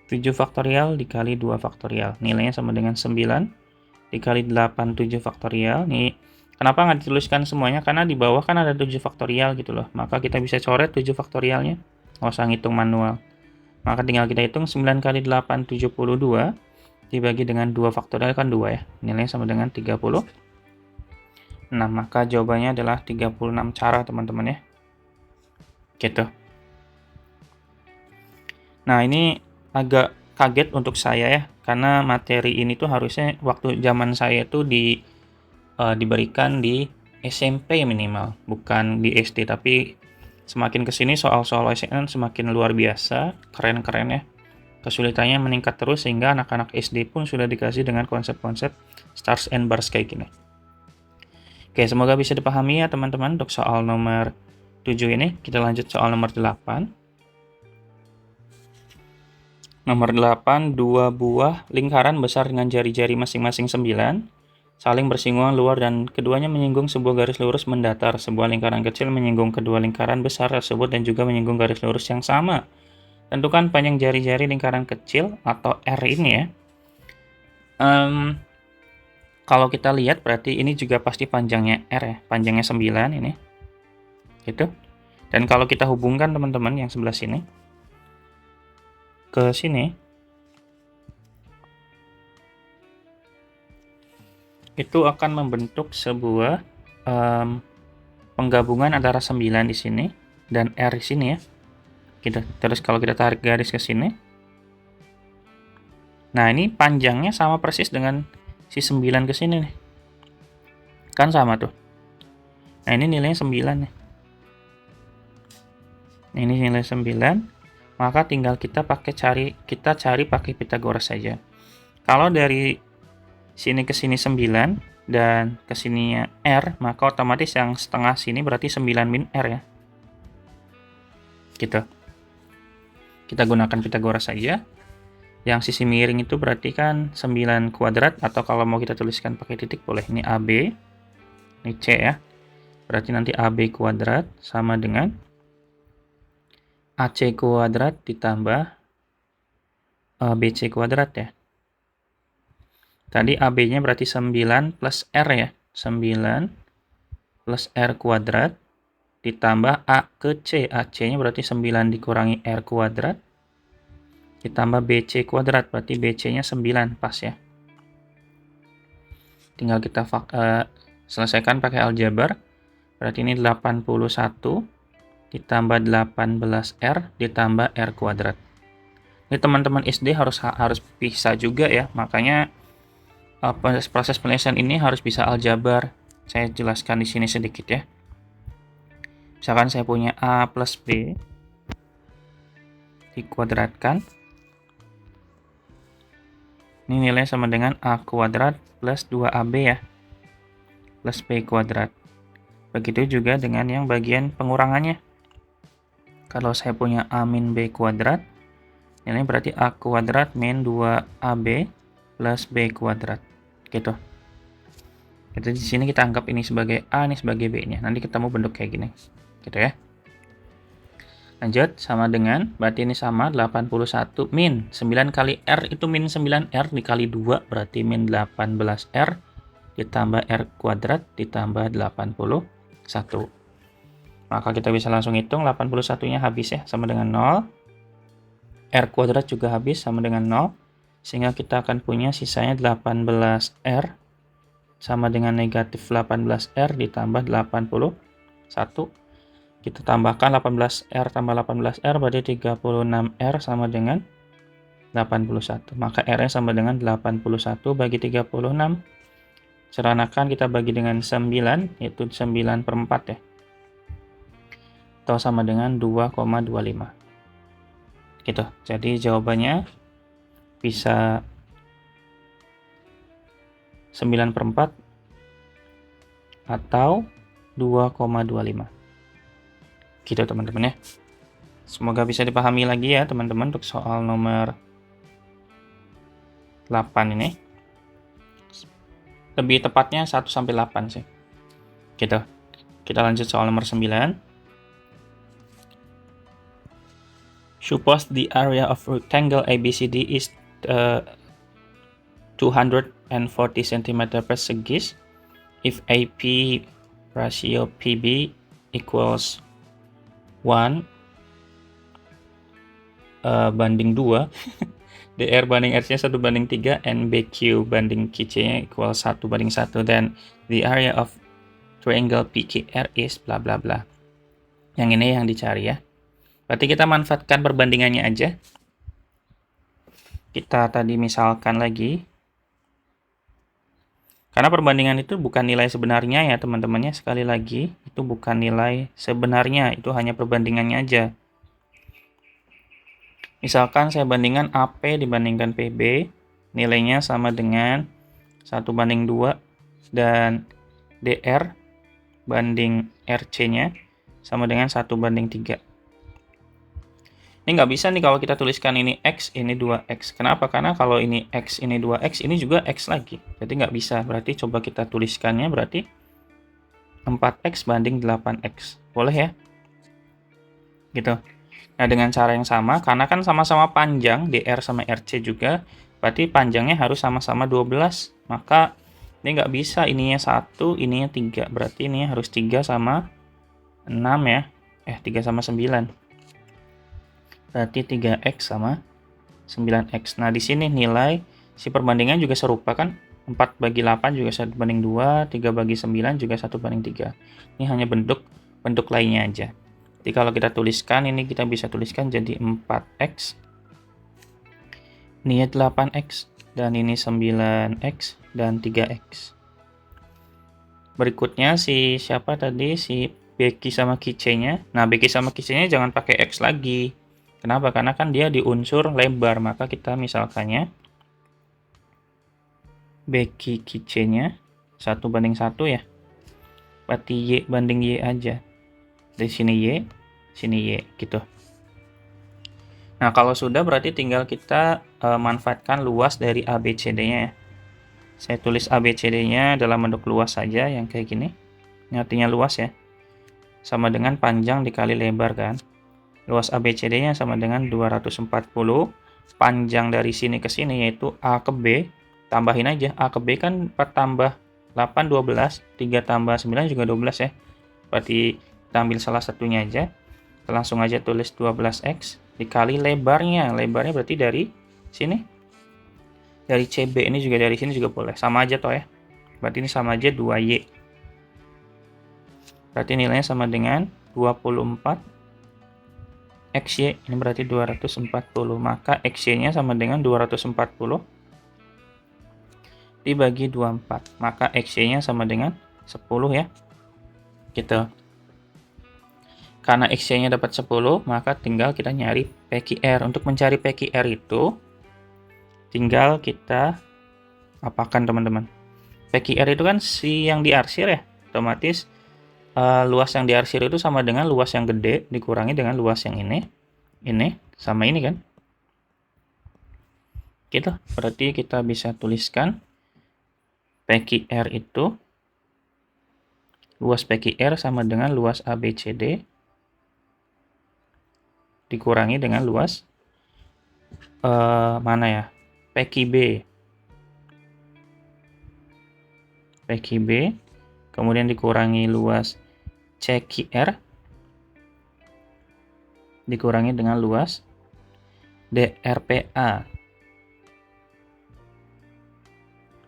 7 faktorial dikali 2 faktorial. Nilainya sama dengan 9 dikali 8 7 faktorial. Nih, kenapa nggak dituliskan semuanya? Karena di bawah kan ada 7 faktorial gitu loh. Maka kita bisa coret 7 faktorialnya. Nggak usah ngitung manual. Maka tinggal kita hitung 9 kali 8 72 dibagi dengan 2 faktorial kan 2 ya. Nilainya sama dengan 36. Maka jawabannya adalah 36 cara teman-teman ya. Gitu. Nah, ini agak kaget untuk saya ya, karena materi ini tuh harusnya waktu zaman saya tuh diberikan di SMP minimal, bukan di SD. Tapi semakin kesini soal-soal SNN semakin luar biasa, keren-keren ya. Kesulitannya meningkat terus sehingga anak-anak SD pun sudah dikasih dengan konsep-konsep stars and bars kayak gini. Oke, semoga bisa dipahami ya teman-teman untuk soal nomor 7 ini. Kita lanjut soal nomor 8. Nomor 8, dua buah lingkaran besar dengan jari-jari masing-masing 9, saling bersinggungan luar dan keduanya menyinggung sebuah garis lurus mendatar. Sebuah lingkaran kecil menyinggung kedua lingkaran besar tersebut dan juga menyinggung garis lurus yang sama. Tentukan panjang jari-jari lingkaran kecil atau R ini ya. Kalau kita lihat berarti ini juga pasti panjangnya R ya, panjangnya 9 ini. Gitu. Dan kalau kita hubungkan teman-teman yang sebelah sini ke sini, itu akan membentuk sebuah penggabungan antara 9 di sini dan R di sini ya. Terus kalau kita tarik garis ke sini, nah ini panjangnya sama persis dengan si 9 ke sini nih. Kan sama tuh. Nah, ini nilainya 9 nih. Nah, ini nilai 9. Maka tinggal kita cari pakai Pythagoras saja. Kalau dari sini ke sini 9 dan ke sininya R, maka otomatis yang setengah sini berarti 9 min R ya. Gitu. Kita gunakan Pythagoras saja. Yang sisi miring itu berarti kan 9 kuadrat, atau kalau mau kita tuliskan pakai titik boleh. Ini AB, ini C ya. Berarti nanti AB kuadrat sama dengan AC kuadrat ditambah BC kuadrat ya. Tadi AB-nya berarti 9 plus R ya. 9 plus R kuadrat ditambah A ke C. AC-nya berarti 9 dikurangi R kuadrat ditambah BC kuadrat. Berarti BC-nya 9 pas ya. Tinggal kita selesaikan pakai aljabar. Berarti ini 81 ditambah 18R ditambah R kuadrat. Ini teman-teman SD harus bisa juga ya. Makanya proses penyelesaian ini harus bisa aljabar. Saya jelaskan di sini sedikit ya. Misalkan saya punya A plus B dikuadratkan. Ini nilainya sama dengan A kuadrat plus 2AB ya. Plus B kuadrat. Begitu juga dengan yang bagian pengurangannya. Kalau saya punya A min B kuadrat, ini berarti A kuadrat min 2AB plus B kuadrat. Gitu. Jadi di sini kita anggap ini sebagai A, ini sebagai B-nya. Nanti ketemu bentuk kayak gini. Gitu ya. Lanjut, sama dengan, berarti ini sama 81 min 9 kali R itu min 9R dikali 2, berarti min 18R ditambah R kuadrat ditambah 81. Maka kita bisa langsung hitung 81-nya habis ya, sama dengan 0. R kuadrat juga habis sama dengan 0. Sehingga kita akan punya sisanya 18R sama dengan negatif 18R ditambah 81. Kita tambahkan 18R tambah 18R berarti 36R sama dengan 81. Maka R-nya sama dengan 81 bagi 36. Seranakan kita bagi dengan 9, yaitu 9 per 4 ya. Atau sama dengan 2,25. Gitu. Jadi jawabannya bisa 9 per 4 atau 2,25. Gitu teman-teman ya. Semoga bisa dipahami lagi ya teman-teman untuk soal nomor 8 ini. Lebih tepatnya 1 sampai 8 sih. Gitu. Kita lanjut soal nomor 9. Suppose the area of rectangle ABCD is 240 cm persegi if AP ratio PB equals 1 banding 2 DR banding RC 1 banding 3 and BQ banding QC equal 1 banding 1, then the area of triangle PQR is bla bla bla. Yang ini yang dicari ya. Berarti kita manfaatkan perbandingannya aja. Kita tadi misalkan lagi. Karena perbandingan itu bukan nilai sebenarnya ya teman-temannya. Sekali lagi, itu bukan nilai sebenarnya, itu hanya perbandingannya aja. Misalkan saya bandingkan AP dibandingkan PB, nilainya sama dengan 1 banding 2, dan DR banding RC-nya sama dengan 1 banding 3. Ini nggak bisa nih kalau kita tuliskan ini X, ini 2X. Kenapa? Karena kalau ini X, ini 2X, ini juga X lagi. Jadi nggak bisa. Berarti coba kita tuliskannya berarti 4X banding 8X. Boleh ya? Gitu. Nah, dengan cara yang sama, karena kan sama-sama panjang, DR sama RC juga, berarti panjangnya harus sama-sama 12. Maka ini nggak bisa, ininya 1, ininya 3. Berarti ini harus 3 sama 6 ya. 3 sama 9. Berarti 3X sama 9X. Nah, di sini nilai si perbandingan juga serupa kan? 4 bagi 8 juga 1 banding 2, 3 bagi 9 juga 1 banding 3. Ini hanya bentuk lainnya aja. Jadi kalau kita tuliskan, ini kita bisa tuliskan jadi 4X. Ini 8X. Dan ini 9X dan 3X. Berikutnya siapa tadi? Si Becky sama Kice-nya. Nah, Becky sama Kice-nya jangan pakai X lagi. Kenapa? Karena kan dia di unsur lebar, maka kita misalkannya Becky Kice-nya 1 banding 1 ya. Berarti Y banding Y aja. Dari sini Y, sini Y, gitu. Nah, kalau sudah berarti tinggal kita manfaatkan luas dari ABCD-nya ya. Saya tulis ABCD-nya dalam bentuk luas saja, yang kayak gini. Ini artinya luas ya. Sama dengan panjang dikali lebar kan. Luas ABCD-nya sama dengan 240. Panjang dari sini ke sini yaitu A ke B. Tambahin aja. A ke B kan 4 tambah 8, 12. 3 tambah 9 juga 12 ya. Berarti kita ambil salah satunya aja. Kita langsung aja tulis 12X. Dikali lebarnya. Lebarnya berarti dari sini. Dari CB ini juga dari sini juga boleh. Sama aja toh ya. Berarti ini sama aja 2Y. Berarti nilainya sama dengan 24 XY, ini berarti 240, maka XY-nya sama dengan 240 dibagi 24, maka XY-nya sama dengan 10 ya, gitu. Karena XY-nya dapat 10, maka tinggal kita nyari PQR. Untuk mencari PQR itu, tinggal kita apakan teman-teman? PQR itu kan si yang diarsir ya, otomatis luas yang diarsir itu sama dengan luas yang gede dikurangi dengan luas yang ini sama ini kan. Gitu, berarti kita bisa tuliskan PQR itu, luas PQR sama dengan luas ABCD dikurangi dengan luas mana ya, PQB, kemudian dikurangi luas CQR dikurangi dengan luas DRPA.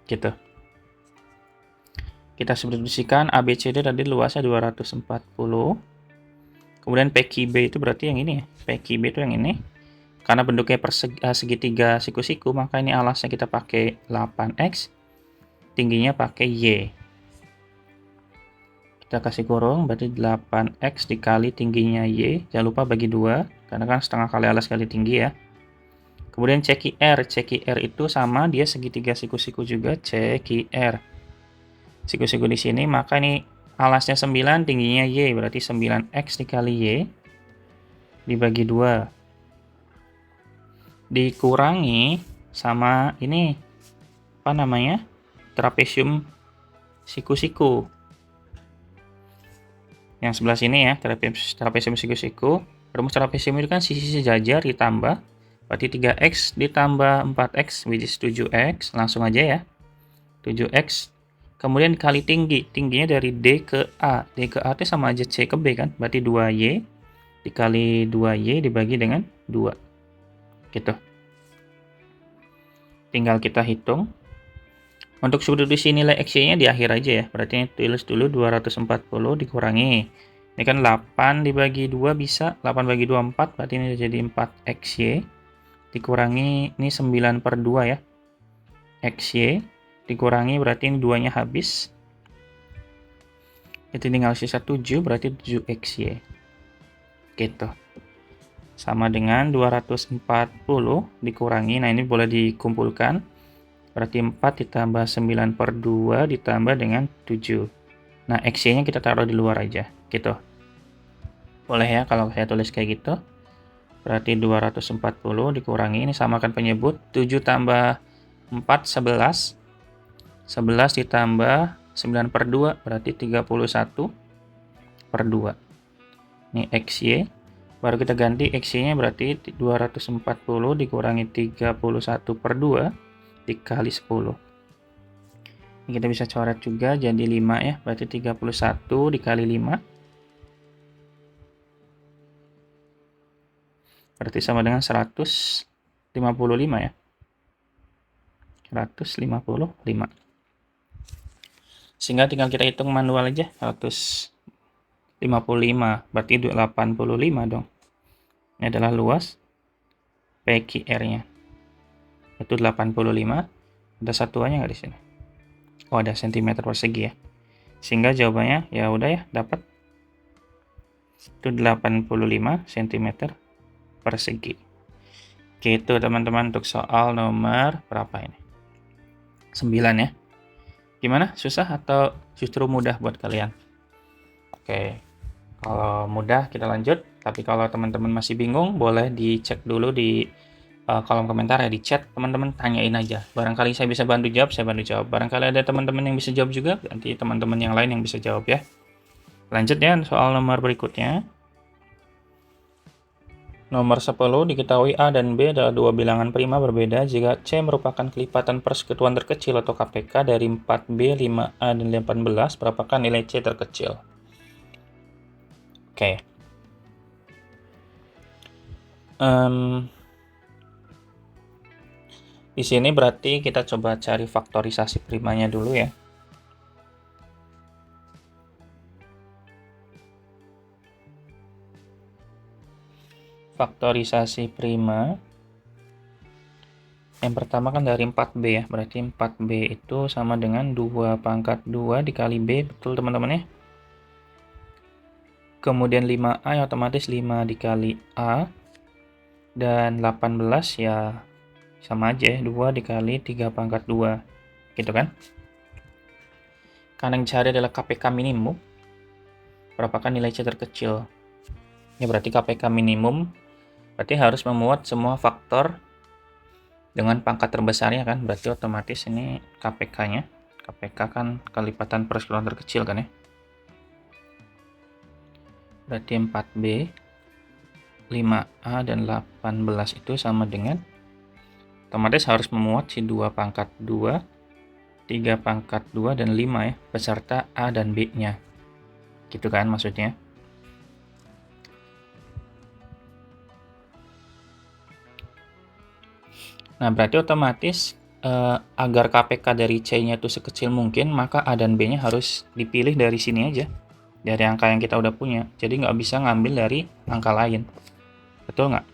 Gitu. Kita substitusikan ABCD tadi luasnya 240. Kemudian PQB itu berarti yang ini ya. PQB itu yang ini. Karena bentuknya segitiga siku-siku, maka ini alasnya kita pakai 8X. Tingginya pakai Y. Kita kasih kurung, berarti 8X dikali tingginya Y. Jangan lupa bagi 2, karena kan setengah kali alas kali tinggi ya. Kemudian CQR itu sama, dia segitiga siku-siku juga, CQR. Siku-siku di sini, maka ini alasnya 9, tingginya Y, berarti 9X dikali Y dibagi 2. Dikurangi sama ini, apa namanya, trapesium siku-siku. Yang sebelah sini ya, trapesium siku-siku. Rumus trapesium itu kan sisi sejajar ditambah, berarti 3X ditambah 4X, which is 7X, langsung aja ya. 7X, kemudian kali tingginya dari D ke A. D ke A itu sama aja C ke B kan, berarti 2Y dikali 2Y dibagi dengan 2. Gitu. Tinggal kita hitung. Untuk substitusi nilai X-nya di akhir aja ya, berarti tulis dulu 240 dikurangi. Ini kan 8 dibagi 2 bisa, 8 bagi 2 4, berarti ini jadi 4XY. Dikurangi, ini 9/2 ya. XY dikurangi, berarti ini 2-nya habis. Itu tinggal sisa 7, berarti 7XY. Gitu. Sama dengan 240 dikurangi, nah ini boleh dikumpulkan. Berarti 4 ditambah 9/2 ditambah dengan 7. Nah, XY-nya kita taruh di luar aja, gitu. Boleh ya kalau saya tulis kayak gitu. Berarti 240 dikurangi, ini samakan penyebut, 7 tambah 4, 11. 11 ditambah 9/2, berarti 31/2. Ini XY. Baru kita ganti XY-nya, berarti 240 dikurangi 31/2 dikali 10. Ini kita bisa coret juga jadi 5 ya, berarti 31 dikali 5. Berarti sama dengan 155 ya. 155. Sehingga tinggal kita hitung manual aja, 155, berarti 85 dong. Ini adalah luas PQR-nya. Itu 85. Ada satuannya nggak di sini? Oh, ada cm persegi ya. Sehingga jawabannya ya udah ya, dapat itu 85 cm persegi. Gitu teman-teman untuk soal nomor berapa ini? 9 ya. Gimana? Susah atau justru mudah buat kalian? Oke. Kalau mudah kita lanjut, tapi kalau teman-teman masih bingung boleh dicek dulu di kolom komentar ya, di chat teman-teman tanyain aja. Barangkali saya bisa bantu jawab, saya bantu jawab. Barangkali ada teman-teman yang bisa jawab juga, nanti teman-teman yang lain yang bisa jawab ya. Lanjut ya, soal nomor berikutnya. Nomor 10, diketahui A dan B adalah dua bilangan prima berbeda jika C merupakan kelipatan persekutuan terkecil atau KPK dari 4B, 5A, dan 18, berapakah nilai C terkecil? Oke. Di sini berarti kita coba cari faktorisasi primanya dulu ya. Faktorisasi prima. Yang pertama kan dari 4B ya, berarti 4B itu sama dengan 2 pangkat 2 dikali B, betul teman-teman ya. Kemudian 5A ya otomatis 5 dikali A, dan 18 ya sama aja, 2 dikali 3 pangkat 2, gitu kan. Karena yang dicari adalah KPK minimum, berapakah nilai C terkecil. Ya berarti KPK minimum berarti harus memuat semua faktor dengan pangkat terbesarnya kan, berarti otomatis ini KPK-nya. KPK kan kelipatan persekutuan terkecil kan ya. Berarti 4B, 5A, dan 18 itu sama dengan, otomatis harus memuat si 2 pangkat 2, 3 pangkat 2, dan 5 ya, beserta A dan B-nya. Gitu kan maksudnya. Nah, berarti otomatis agar KPK dari C-nya itu sekecil mungkin, maka A dan B-nya harus dipilih dari sini aja. Dari angka yang kita udah punya. Jadi nggak bisa ngambil dari angka lain. Betul nggak?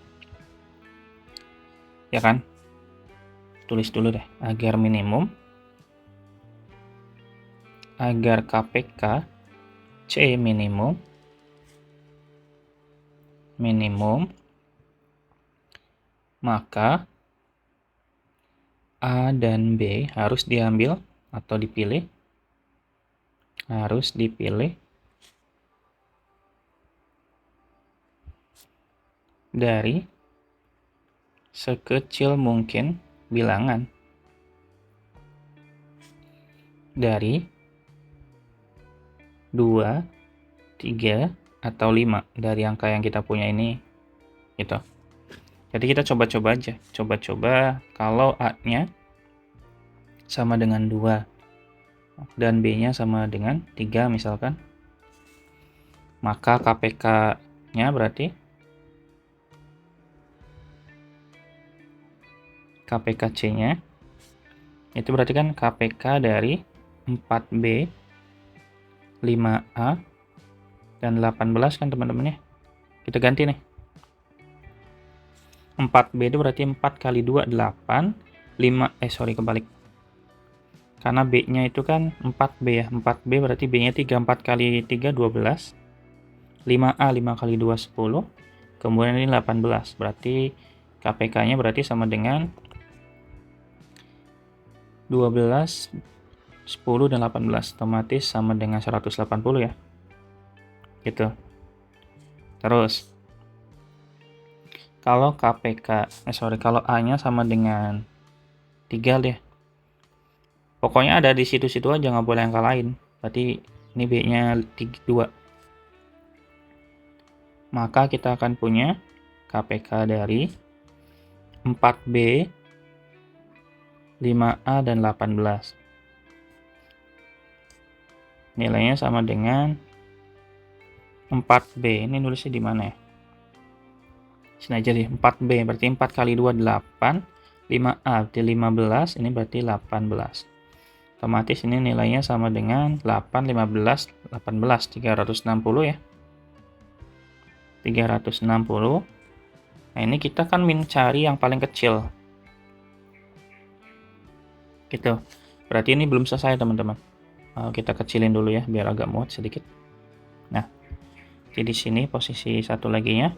Ya kan? Tulis dulu deh. Agar minimum, agar KPK C minimum, maka A dan B harus diambil atau dipilih. Harus dipilih dari sekecil mungkin bilangan dari 2, 3, atau 5 dari angka yang kita punya ini gitu. Jadi kita coba-coba aja. Coba-coba kalau A-nya sama dengan 2 dan B-nya sama dengan 3 misalkan. Maka KPK-nya berarti KPK C-nya itu berarti kan KPK dari 4B, 5A, dan 18 kan teman-teman ya. Kita ganti nih. 4B itu berarti 4 kali 2, 8. Kebalik. Karena B-nya itu kan 4B ya. 4B berarti B-nya 3. 4 kali 3, 12. 5A, 5 kali 2, 10. Kemudian ini 18. Berarti KPK-nya berarti sama dengan 12, 10, dan 18. Otomatis sama dengan 180 ya. Gitu. Terus kalau kalau A-nya sama dengan 3 deh. Pokoknya ada di situ-situ aja, nggak boleh angka lain. Berarti ini B-nya 2. Maka kita akan punya KPK dari 4B, 5A, dan 18. Nilainya sama dengan 4B. Ini nulisnya di mana ya? Sini aja deh, 4B berarti 4 kali 2, 8. 5A berarti 15, ini berarti 18. Otomatis ini nilainya sama dengan 8, 15, 18, 360 ya. 360. Nah, ini kita kan mencari yang paling kecil. Gitu. Berarti ini belum selesai, teman-teman. Kita kecilin dulu ya, biar agak muat sedikit. Nah, jadi di sini posisi satu lagi nya.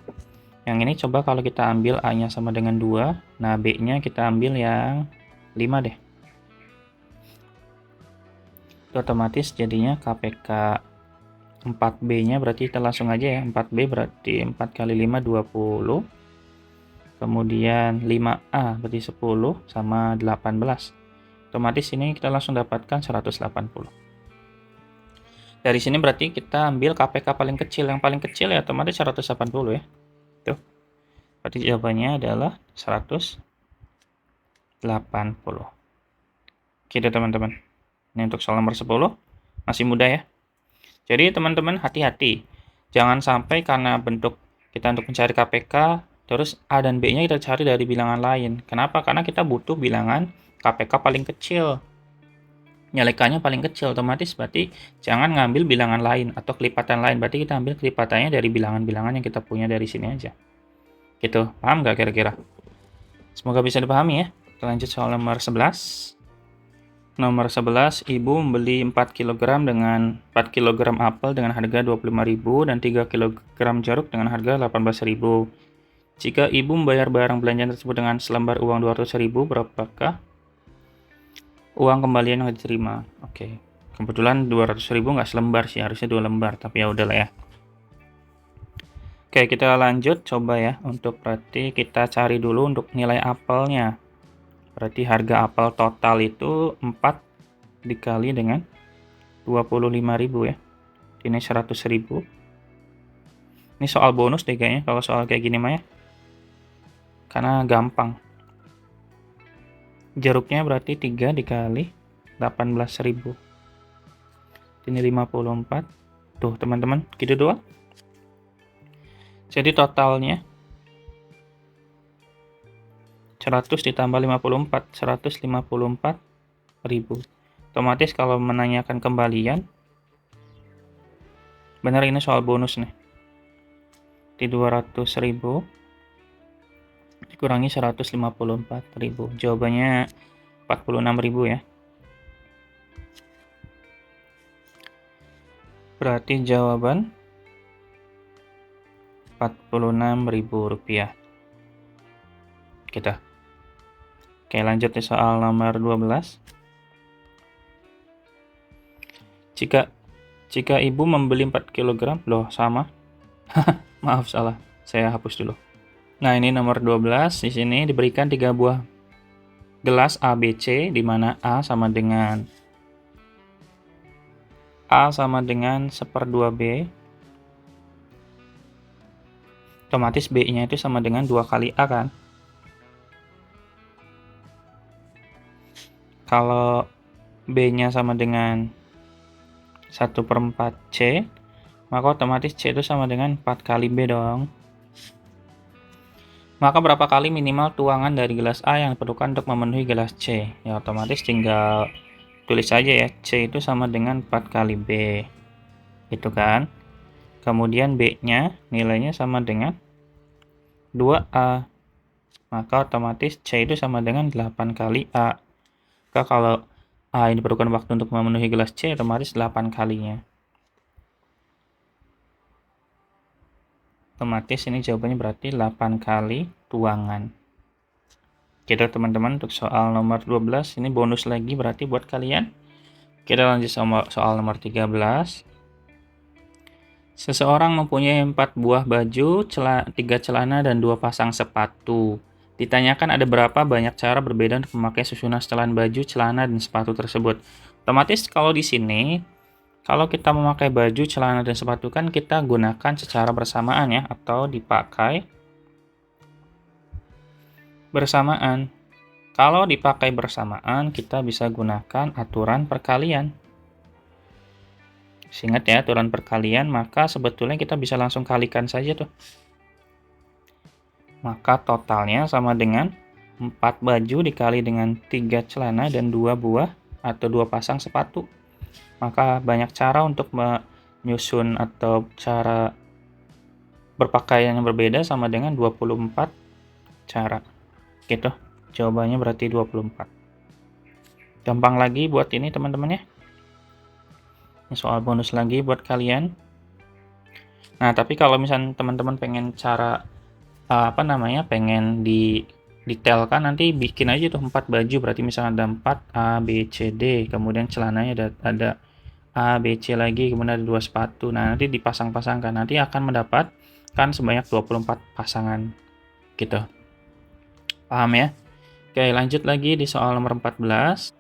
Yang ini coba kalau kita ambil A-nya sama dengan 2, nah B-nya kita ambil yang 5 deh. Itu otomatis jadinya KPK 4B-nya berarti kita langsung aja ya. 4B berarti 4 kali 5, 20. Kemudian 5A berarti 10 sama 18. Otomatis ini kita langsung dapatkan 180. Dari sini berarti kita ambil KPK paling kecil. Yang paling kecil ya otomatis 180 ya. Tuh. Berarti jawabannya adalah 180. Gitu teman-teman. Ini untuk soal nomor 10. Masih mudah ya. Jadi teman-teman hati-hati. Jangan sampai karena bentuk kita untuk mencari KPK, terus A dan B-nya kita cari dari bilangan lain. Kenapa? Karena kita butuh bilangan KPK paling kecil. Nyalekannya paling kecil, otomatis berarti jangan ngambil bilangan lain atau kelipatan lain. Berarti kita ambil kelipatannya dari bilangan-bilangan yang kita punya dari sini aja. Gitu, paham nggak kira-kira? Semoga bisa dipahami ya. Kita lanjut soal nomor 11. Nomor 11, ibu membeli 4 kg dengan 4 kg apel dengan harga 25.000 dan 3 kg jeruk dengan harga 18.000. Jika ibu membayar barang belanjaan tersebut dengan selembar uang 200.000, berapakah uang kembalian yang diterima? Oke. Kebetulan 200.000 nggak selembar sih, harusnya 2 lembar, tapi ya udahlah ya. Oke, kita lanjut coba ya. Untuk berarti kita cari dulu untuk nilai apelnya. Berarti harga apel total itu 4 dikali dengan 25.000 ya. Ini 100.000. Ini soal bonus deh kayaknya kalau soal kayak gini mah ya. Karena gampang. Jeruknya berarti 3 dikali 18.000. Ini 54. Tuh teman-teman, gitu doang. Jadi totalnya 100 ditambah 54, 154.000. Otomatis kalau menanyakan kembalian, benar ini soal bonus nih. Di 200.000 dikurangi 154.000. Jawabannya 46.000 ya. Berarti jawaban Rp46.000. Kita. Oke, lanjut di soal nomor 12. Jika ibu membeli 4 kg, loh sama. Maaf salah. Saya hapus dulu. Nah, ini nomor 12. Di sini diberikan 3 buah gelas A, B, C, di mana A sama dengan 1/2 B. Otomatis B-nya itu sama dengan 2 kali A kan. Kalau B-nya sama dengan 1/4 C, maka otomatis C itu sama dengan 4 kali B dong. Maka berapa kali minimal tuangan dari gelas A yang diperlukan untuk memenuhi gelas C? Ya otomatis tinggal tulis saja ya, C itu sama dengan 4 kali B. Itu kan. Kemudian B-nya nilainya sama dengan 2A. Maka otomatis C itu sama dengan 8 kali A. Maka kalau A ini diperlukan waktu untuk memenuhi gelas C, otomatis 8 kalinya. Otomatis ini jawabannya berarti 8 kali tuangan. Gitu teman-teman, untuk soal nomor 12 ini bonus lagi berarti buat kalian. Kita lanjut sama soal nomor 13. Seseorang mempunyai 4 buah baju, 3 celana, dan 2 pasang sepatu. Ditanyakan ada berapa banyak cara berbeda untuk memakai susunan setelan baju, celana, dan sepatu tersebut. Otomatis kalau di sini, kalau kita memakai baju, celana, dan sepatu kan kita gunakan secara bersamaan ya, atau dipakai bersamaan. Kalau dipakai bersamaan, kita bisa gunakan aturan perkalian. Ingat ya, aturan perkalian, maka sebetulnya kita bisa langsung kalikan saja tuh. Maka totalnya sama dengan 4 baju dikali dengan 3 celana dan 2 buah atau 2 pasang sepatu. Maka banyak cara untuk menyusun atau cara berpakaian yang berbeda sama dengan 24 cara. Gitu. Jawabannya berarti 24. Gampang lagi buat ini teman-teman ya. Ini soal bonus lagi buat kalian. Nah, tapi kalau misalnya teman-teman pengen cara pengen detailkan, nanti bikin aja tuh 4 baju, berarti misalnya ada 4 A, B, C, D, kemudian celananya ada A, B, C lagi, kemudian ada 2 sepatu. Nah, nanti dipasang-pasangkan, nanti akan mendapatkan sebanyak 24 pasangan gitu. Paham ya? Oke, lanjut lagi di soal nomor 14.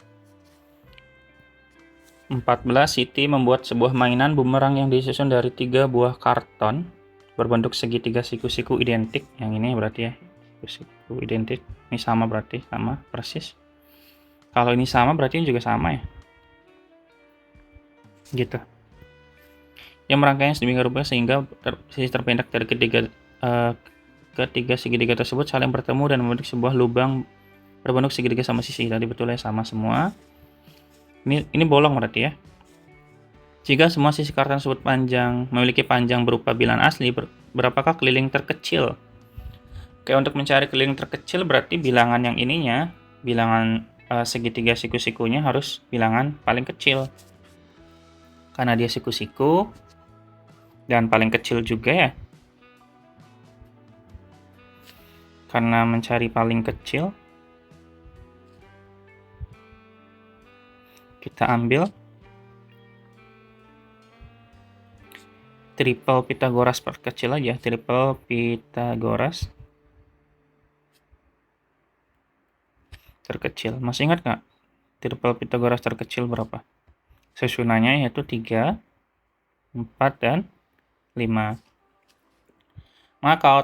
14, Siti membuat sebuah mainan bumerang yang disusun dari 3 buah karton berbentuk segitiga siku-siku identik. Yang ini berarti ya, siku identik. Ini sama berarti, sama persis. Kalau ini sama berarti ini juga sama ya. Gitu. Yang merangkainya sedemikian rupa sehingga sisi terpendek dari ketiga segitiga tersebut saling bertemu dan membentuk sebuah lubang berbentuk segitiga sama sisi. Tadi betulnya sama semua. Ini bolong berarti ya. Jika semua sisi karton tersebut memiliki panjang berupa bilangan asli, berapakah keliling terkecil? Oke, untuk mencari keliling terkecil berarti bilangan yang ininya, bilangan segitiga siku-sikunya harus bilangan paling kecil. Karena dia siku-siku dan paling kecil juga ya. Karena mencari paling kecil, kita ambil triple Pitagoras perkecil aja, triple Pitagoras terkecil. Masih ingat nggak triple Pitagoras terkecil berapa? Susunannya yaitu 3, 4, dan 5. Maka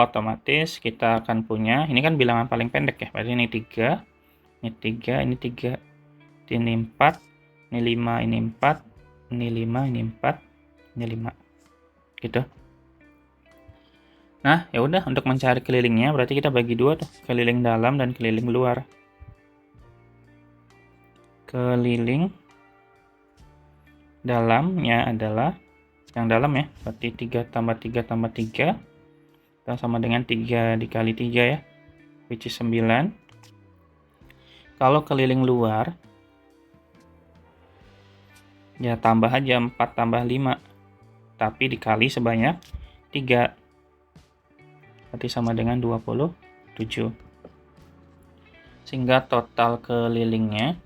otomatis kita akan punya, ini kan bilangan paling pendek ya, berarti ini 3, ini 3, ini 3, ini 4, ini 5, ini 4, ini 5, ini 4, ini 5. Gitu. Nah, ya udah, untuk mencari kelilingnya berarti kita bagi dua tuh, keliling dalam dan keliling luar. Keliling dalamnya adalah yang dalam ya, berarti 3 tambah 3 tambah 3 sama dengan 3 dikali 3 ya, which is 9. Kalau keliling luar ya tambah aja 4 tambah 5, tapi dikali sebanyak 3, berarti sama dengan 27. Sehingga total kelilingnya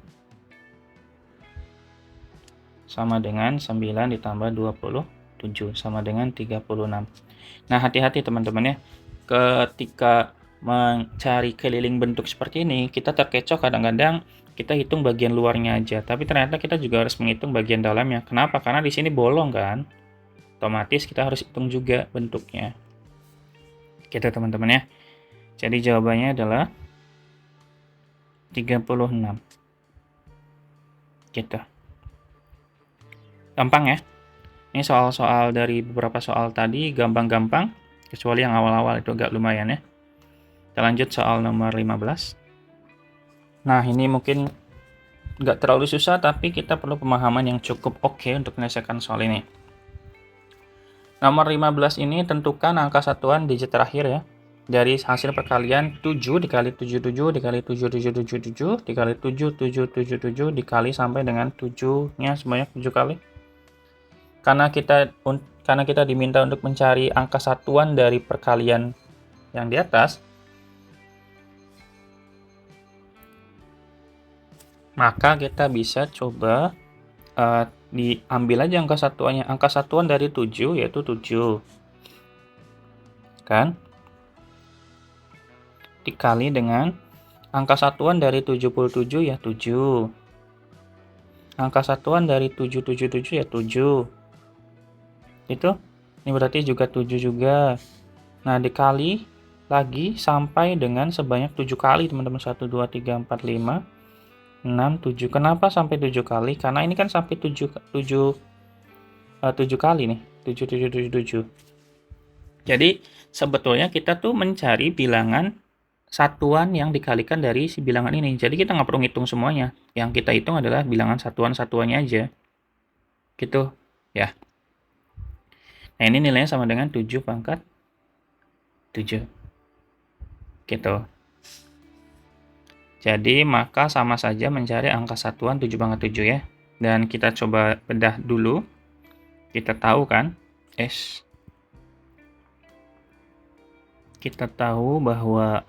sama dengan 9 ditambah 27 sama dengan 36. Nah, hati-hati teman-teman ya. Ketika mencari keliling bentuk seperti ini, kita terkecoh kadang-kadang kita hitung bagian luarnya aja, tapi ternyata kita juga harus menghitung bagian dalamnya. Kenapa? Karena di sini bolong kan. Otomatis kita harus hitung juga bentuknya. Gitu teman-teman ya. Jadi jawabannya adalah 36. Gitu. Gampang ya. Ini soal-soal dari beberapa soal tadi gampang-gampang, kecuali yang awal-awal itu agak lumayan ya. Kita lanjut soal nomor 15. Nah, ini mungkin nggak terlalu susah, tapi kita perlu pemahaman yang cukup oke untuk menyelesaikan soal ini. Nomor 15 ini tentukan angka satuan digit terakhir ya. Dari hasil perkalian 7 dikali 77 dikali 7777 dikali 7777 dikali sampai dengan 7-nya sebanyak 7 kali. Karena kita diminta untuk mencari angka satuan dari perkalian yang di atas, maka kita bisa coba diambil aja angka satuannya. Angka satuan dari 7 yaitu 7. Kan? Dikali dengan angka satuan dari 77 ya 7. Angka satuan dari 777 ya 7. Itu ini berarti juga 7 juga. Nah, dikali lagi sampai dengan sebanyak 7 kali teman-teman. 1 2 3 4 5 6 7. Kenapa sampai 7 kali? Karena ini kan sampai 7 kali nih. 7 7 7 7. Jadi sebetulnya kita tuh mencari bilangan satuan yang dikalikan dari si bilangan ini. Jadi kita nggak perlu ngitung semuanya. Yang kita hitung adalah bilangan satuan-satuannya aja. Gitu ya. Nah, ini nilainya sama dengan 7 pangkat 7. Gitu. Jadi, maka sama saja mencari angka satuan 7 pangkat 7 ya. Dan kita coba bedah dulu. Kita tahu kan, kita tahu bahwa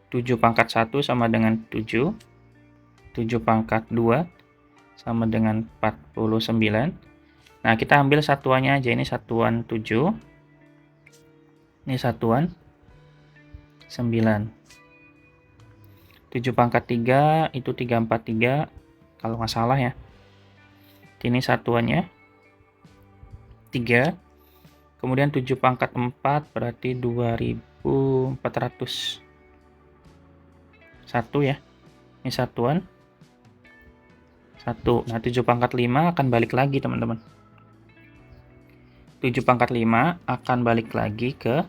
7 pangkat 1 sama dengan 7. 7 pangkat 2 sama dengan 49. Nah, kita ambil satuannya aja. Ini satuan 7. Ini satuan 9. 7 pangkat 3 itu 343. Kalau nggak salah ya. Ini satuannya 3. Kemudian 7 pangkat 4 berarti 2400. 1 ya. Ini satuan 1. Nah, 7 pangkat 5 akan balik lagi teman-teman. 7 pangkat 5 akan balik lagi ke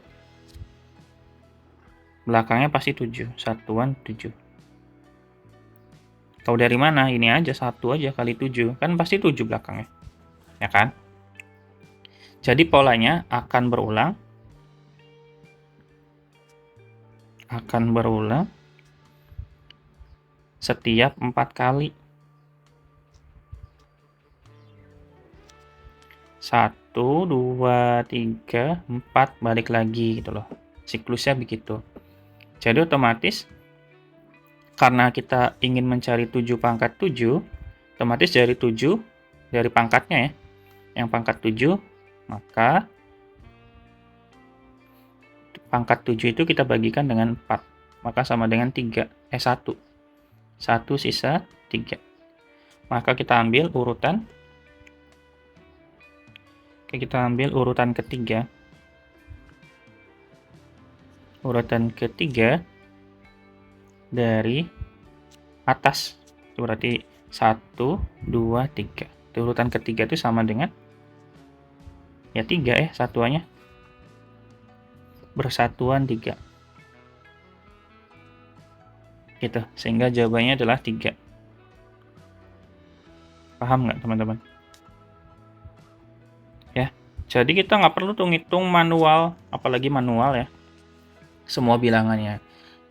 belakangnya pasti 7. Satuan 7. Tahu dari mana? Ini aja 1 aja kali 7. Kan pasti 7 belakangnya. Ya kan? Jadi polanya akan berulang. Setiap 4 kali. 1, 2, 3, 4 balik lagi gitu loh. Siklusnya begitu. Jadi otomatis karena kita ingin mencari 7 pangkat 7, otomatis dari 7 dari pangkatnya ya. yang pangkat 7, maka pangkat 7 itu kita bagikan dengan 4, maka sama dengan 1. 1 sisa 3. Maka kita ambil urutan ketiga. Urutan ketiga dari atas. Itu berarti 1, 2, 3. Urutan ketiga itu sama dengan ya 3 ya, satuannya. Bersatuan 3. Gitu. Sehingga jawabannya adalah 3. Paham nggak teman-teman? Ya. Jadi kita nggak perlu tuh ngitung manual, apalagi manual ya. Semua bilangannya.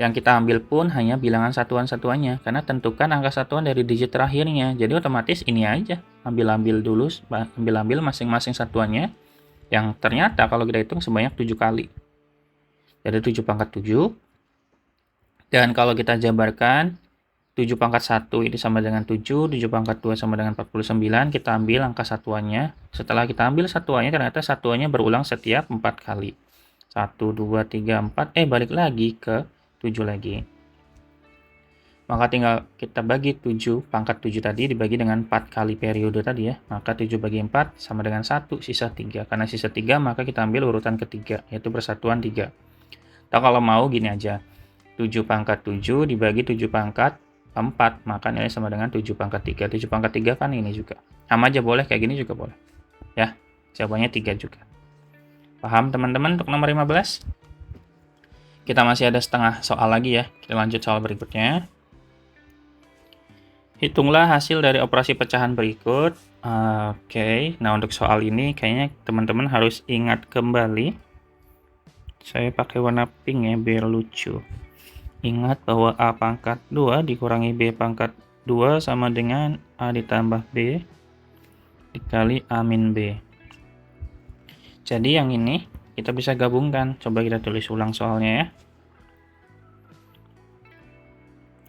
Yang kita ambil pun hanya bilangan satuan-satuannya, karena tentukan angka satuan dari digit terakhirnya. Jadi otomatis ini aja, ambil dulu, ambil masing-masing satuannya, yang ternyata kalau kita hitung sebanyak 7 kali. Jadi 7 pangkat 7, dan kalau kita jabarkan, 7 pangkat 1 ini sama dengan 7, 7 pangkat 2 sama dengan 49, kita ambil angka satuannya. Setelah kita ambil satuannya, ternyata satuannya berulang setiap 4 kali. 1, 2, 3, 4, balik lagi ke 7 lagi. Maka tinggal kita bagi 7, pangkat 7 tadi dibagi dengan 4 kali periode tadi ya. Maka 7 bagi 4 sama dengan 1, sisa 3. Karena sisa 3, maka kita ambil urutan ketiga, yaitu bersatuan 3. Atau kalau mau gini aja, 7 pangkat 7 dibagi 7 pangkat 4, maka nilai sama dengan 7 pangkat 3. 7 pangkat 3 kan ini juga. Sama aja boleh, kayak gini juga boleh. Ya, jawabannya 3 juga. Paham teman-teman untuk nomor 15? Kita masih ada setengah soal lagi ya. Kita lanjut soal berikutnya. Hitunglah hasil dari operasi pecahan berikut. Oke, nah untuk soal ini kayaknya teman-teman harus ingat kembali. Saya pakai warna pink ya, biar lucu. Ingat bahwa A pangkat 2 dikurangi B pangkat 2 sama dengan A ditambah B dikali A min B. Jadi yang ini kita bisa gabungkan. Coba kita tulis ulang soalnya ya.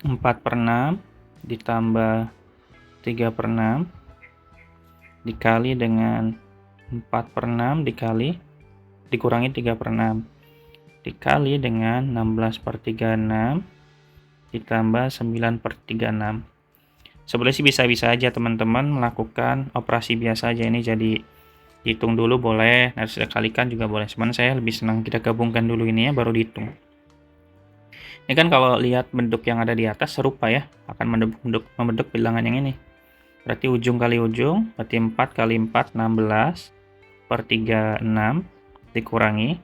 4/6 ditambah 3/6 dikali dengan 4/6 dikurangi 3/6 dikali dengan 16/36 ditambah 9/36. Sebenarnya sih bisa-bisa aja teman-teman melakukan operasi biasa aja ini, jadi hitung dulu boleh, nanti sudah kalikan juga boleh. Cuman saya lebih senang kita gabungkan dulu ini ya, baru dihitung. Ini kan kalau lihat bentuk yang ada di atas serupa ya, akan membentuk bilangan yang ini. Berarti ujung kali ujung, berarti 4 kali 4, 16/36 dikurangi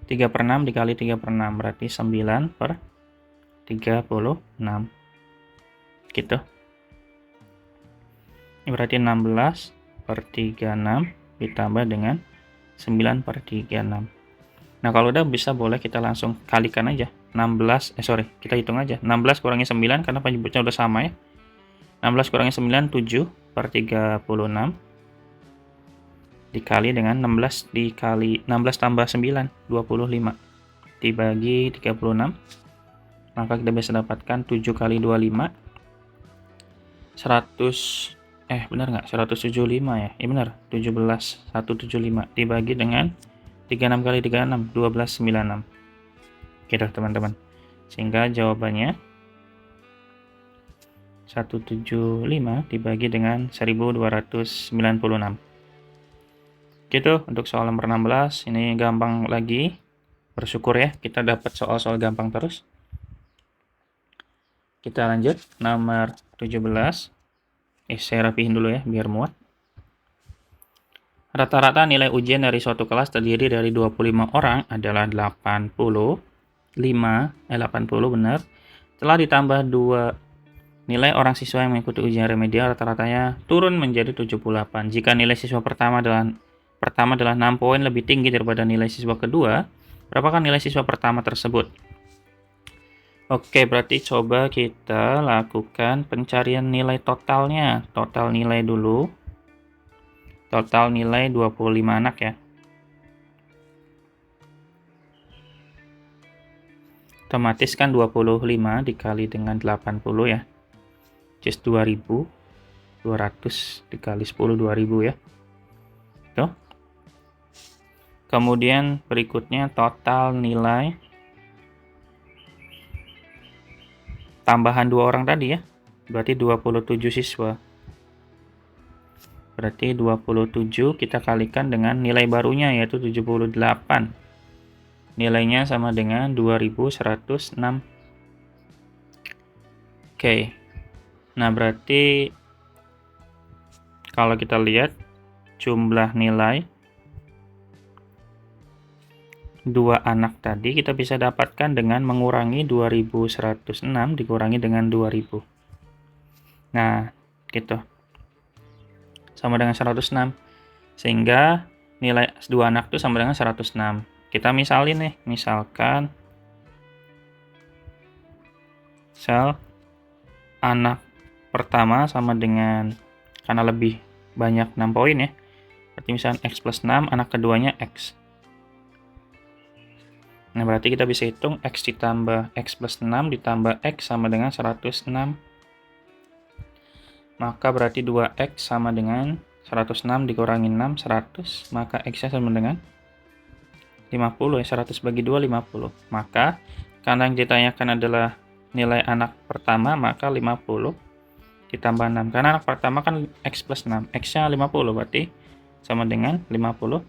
3/6 dikali 3/6, berarti 9/36. Gitu. Ini berarti 16/36 ditambah dengan 9/36. Nah, kalau udah bisa boleh kita langsung kalikan aja. Kita hitung aja. 16 kurangi 9 karena penyebutnya udah sama ya. 16 kurangi 9, 7/36 dikali dengan 16 tambah 9, 25 dibagi 36. Maka kita bisa dapatkan 7 kali 25 benar nggak? 175 ya? Benar, 175 dibagi dengan 36 kali 36, 1296. Gitu teman-teman. Sehingga jawabannya 175 dibagi dengan 1296. Gitu untuk soal nomor 16. Ini gampang lagi. Bersyukur ya kita dapat soal-soal gampang terus. Kita lanjut nomor 17. Saya rapihin dulu ya biar muat. Rata-rata nilai ujian dari suatu kelas terdiri dari 25 orang adalah 80 benar. Setelah ditambah 2 nilai orang siswa yang mengikuti ujian remedial, rata-ratanya turun menjadi 78. Jika nilai siswa pertama adalah 6 poin lebih tinggi daripada nilai siswa kedua, berapakah nilai siswa pertama tersebut? Oke, berarti coba kita lakukan pencarian nilai totalnya. Total nilai dulu. Total nilai 25 anak ya. Otomatis kan 25 dikali dengan 80 ya. Just 2000 200 dikali 10, 2000 ya. Tuh. Kemudian berikutnya total nilai tambahan 2 orang tadi ya. Berarti 27 siswa. Berarti 27 kita kalikan dengan nilai barunya yaitu 78. Nilainya sama dengan 2106. Oke. Nah, berarti kalau kita lihat jumlah nilai 2 anak tadi kita bisa dapatkan dengan mengurangi 2106 dikurangi dengan 2000. Nah, gitu. Sama dengan 106. Sehingga nilai 2 anak itu sama dengan 106. Kita misalin nih, misalkan sel anak pertama sama dengan, karena lebih banyak 6 poin ya. Berarti misalkan X plus 6, anak keduanya X. Nah, berarti kita bisa hitung X ditambah X plus 6 ditambah X sama dengan 106. Maka berarti 2X sama dengan 106 dikurangi 6, 100. Maka X-nya sama dengan 50 ya, 100 bagi 2, 50. Maka, karena yang ditanyakan adalah nilai anak pertama, maka 50 ditambah 6. Karena anak pertama kan X plus 6. X-nya 50, berarti sama dengan 56.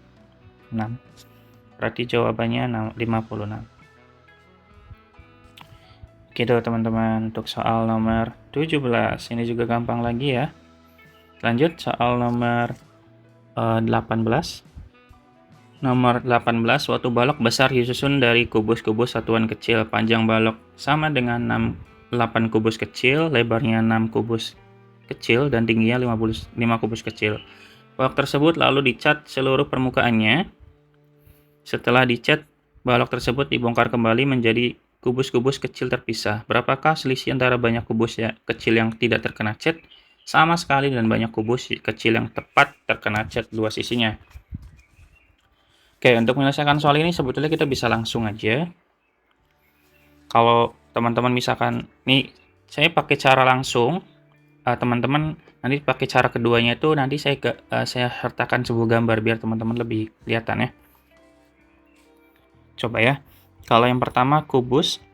Berarti jawabannya 56. Gitu teman-teman untuk soal nomor 17. Ini juga gampang lagi ya. Lanjut soal nomor 18. Nomor 18, suatu balok besar disusun dari kubus-kubus satuan kecil. Panjang balok sama dengan 8 kubus kecil, lebarnya 6 kubus kecil, dan tingginya 5 kubus kecil. Balok tersebut lalu dicat seluruh permukaannya. Setelah dicat, balok tersebut dibongkar kembali menjadi kubus-kubus kecil terpisah. Berapakah selisih antara banyak kubus kecil yang tidak terkena cat sama sekali dan banyak kubus kecil yang tepat terkena cat dua sisinya? Oke, untuk menyelesaikan soal ini sebetulnya kita bisa langsung aja. Kalau teman-teman misalkan, nih saya pakai cara langsung, teman-teman nanti pakai cara keduanya itu nanti saya sertakan sebuah gambar biar teman-teman lebih kelihatan ya. Coba ya. Kalau yang pertama kubus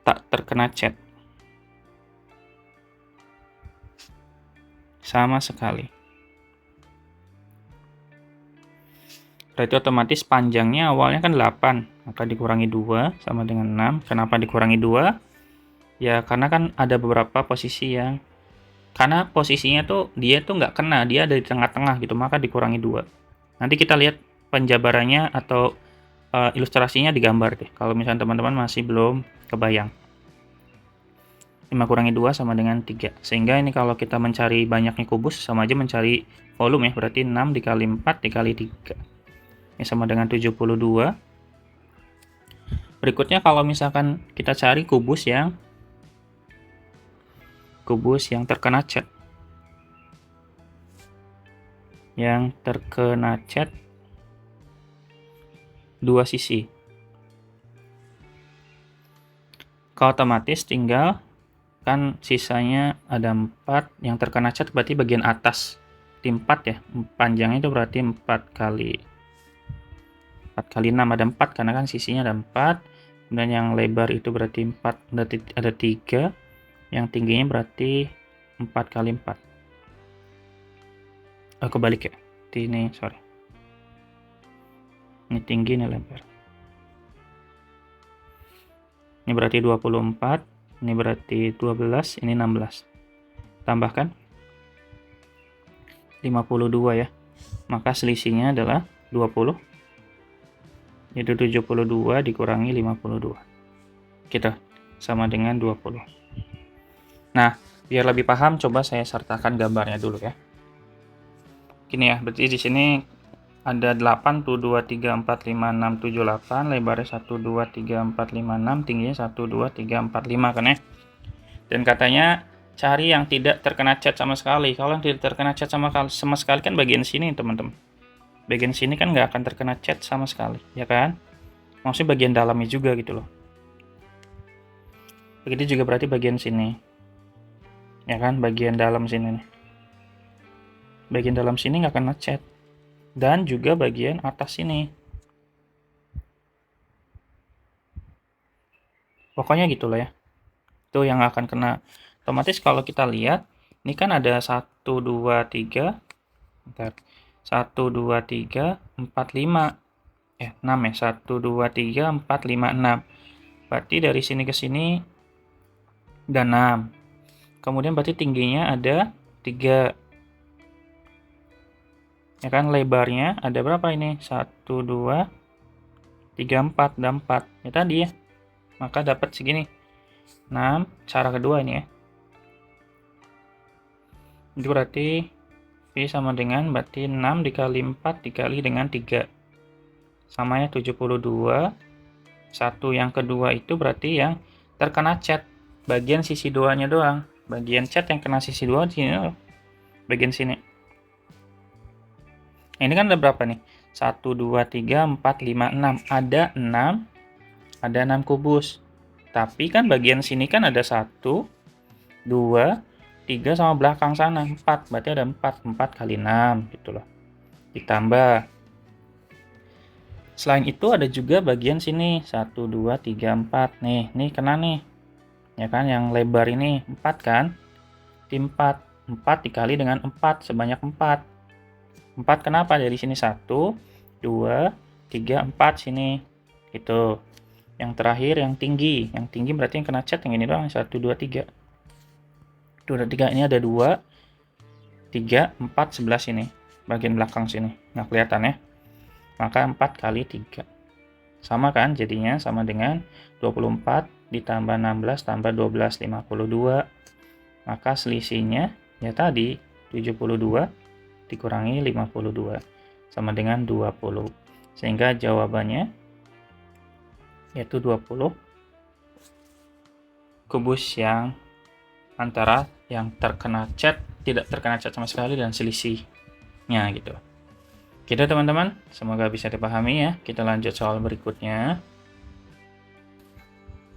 tak terkena cat. Sama sekali. Berarti otomatis panjangnya awalnya kan 8, maka dikurangi 2 sama dengan 6. Kenapa dikurangi 2? Ya karena kan ada beberapa posisi yang, karena posisinya tuh dia tuh nggak kena, dia ada di tengah-tengah gitu, maka dikurangi 2. Nanti kita lihat penjabarannya atau ilustrasinya digambar deh, kalau misalnya teman-teman masih belum kebayang. 5 kurangi 2 sama dengan 3. Sehingga ini kalau kita mencari banyaknya kubus sama aja mencari volume ya, berarti 6 dikali 4 dikali 3. Ini sama dengan 72. Berikutnya kalau misalkan kita cari kubus yang terkena cat. Yang terkena cat dua sisi. Kalau otomatis tinggal kan sisanya ada 4 yang terkena cat, berarti bagian atas di 4 ya. Panjangnya itu berarti 4 kali 6 ada 4 karena kan sisinya ada 4. Kemudian yang lebar itu berarti 4 ada 3. Yang tingginya berarti 4 kali 4. Kebalik ya. Ini sorry. Ini tinggi, ini lebar. Ini berarti 24, ini berarti 12, ini 16. Tambahkan 52 ya. Maka selisihnya adalah 20. Itu 72 dikurangi 52. Gitu. Sama dengan 20. Nah, biar lebih paham coba saya sertakan gambarnya dulu ya. Gini ya, berarti di sini ada 8 tuh 2 3 4 5 6 7 8, lebarnya 1 2 3 4 5 6, tingginya 1 2 3 4 5 kan ya. Dan katanya cari yang tidak terkena cat sama sekali. Kalau yang tidak terkena cat sama sekali kan bagian sini teman-teman. Bagian sini kan nggak akan terkena cat sama sekali, ya kan? Maksudnya bagian dalamnya juga gitu loh. Begitu juga berarti bagian sini. Ya kan, bagian dalam sini nih. Bagian dalam sini nggak kena cat. Dan juga bagian atas sini. Pokoknya gitulah ya. Itu yang akan kena. Otomatis kalau kita lihat, ini kan ada 1, 2, 3. Bentar. 1, 2, 3, 4, 5. 6 ya. 1, 2, 3, 4, 5, 6. Berarti dari sini ke sini ada 6. Kemudian berarti tingginya ada 3. Ya kan, lebarnya ada berapa ini? 1, 2, 3, 4. Dan 4. Ya tadi ya. Maka dapat segini. 6. Cara kedua ini ya. Itu berarti V sama dengan berarti 6 dikali 4 dikali dengan 3. Samanya 72. Satu yang kedua itu berarti yang terkena cat. Bagian sisi 2-nya doang. Bagian cat yang kena sisi 2 di sini. Bagian sini. Ini kan ada berapa nih? 1, 2, 3, 4, 5, 6. Ada 6. Ada 6 kubus. Tapi kan bagian sini kan ada 1, 2, 3 sama belakang sana 4. Berarti ada 4. 4 kali 6 gitu loh. Ditambah. Selain itu ada juga bagian sini. 1, 2, 3, 4. Nih kena nih. Ya kan, yang lebar ini 4 kan? Di 4. 4 dikali dengan 4. Sebanyak 4. 4 kenapa? Dari sini 1, 2, 3, 4 sini. Gitu. Yang terakhir yang tinggi. Yang tinggi berarti yang kena cat yang ini doang. 1, 2, 3. 2, 3 ini ada 2, 3, 4, 11 sini. Bagian belakang sini. Nggak kelihatan ya. Maka 4 kali 3. Sama kan jadinya? Sama dengan 24 ditambah 16 tambah 12, 52. Maka selisihnya ya tadi 72 dikurangi 52 sama dengan 20. Sehingga jawabannya yaitu 20 kubus yang antara yang terkena cat, tidak terkena cat sama sekali, dan selisihnya gitu. Gitu teman-teman, semoga bisa dipahami ya. Kita lanjut soal berikutnya.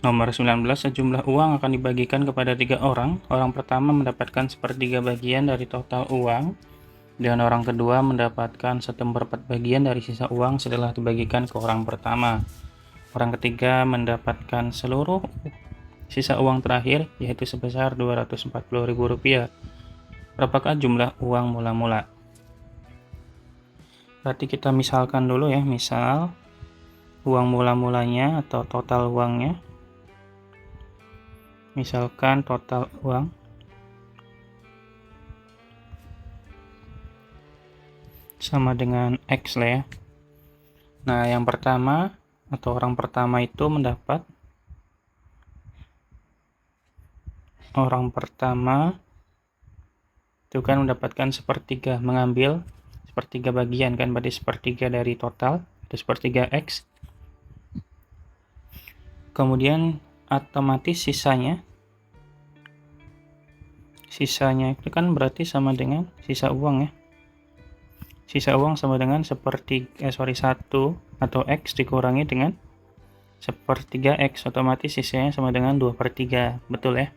Nomor 19, sejumlah uang akan dibagikan kepada 3 orang. Orang pertama mendapatkan sepertiga bagian dari total uang, dan orang kedua mendapatkan 1/4 bagian dari sisa uang setelah dibagikan ke orang pertama. Orang ketiga mendapatkan seluruh sisa uang terakhir, yaitu sebesar Rp240.000. Berapakah jumlah uang mula-mula? Berarti kita misalkan dulu ya, misal uang mula-mulanya atau total uangnya. Misalkan total uang sama dengan X lah ya. Nah, yang pertama atau orang pertama itu mendapat itu kan mendapatkan sepertiga, mengambil sepertiga bagian kan, berarti sepertiga dari total itu sepertiga X. Kemudian otomatis sisanya itu kan berarti sama dengan sisa uang ya. Sisa uang sama dengan 1 atau X dikurangi dengan sepertiga X, otomatis sisanya sama dengan 2/3. Betul ya?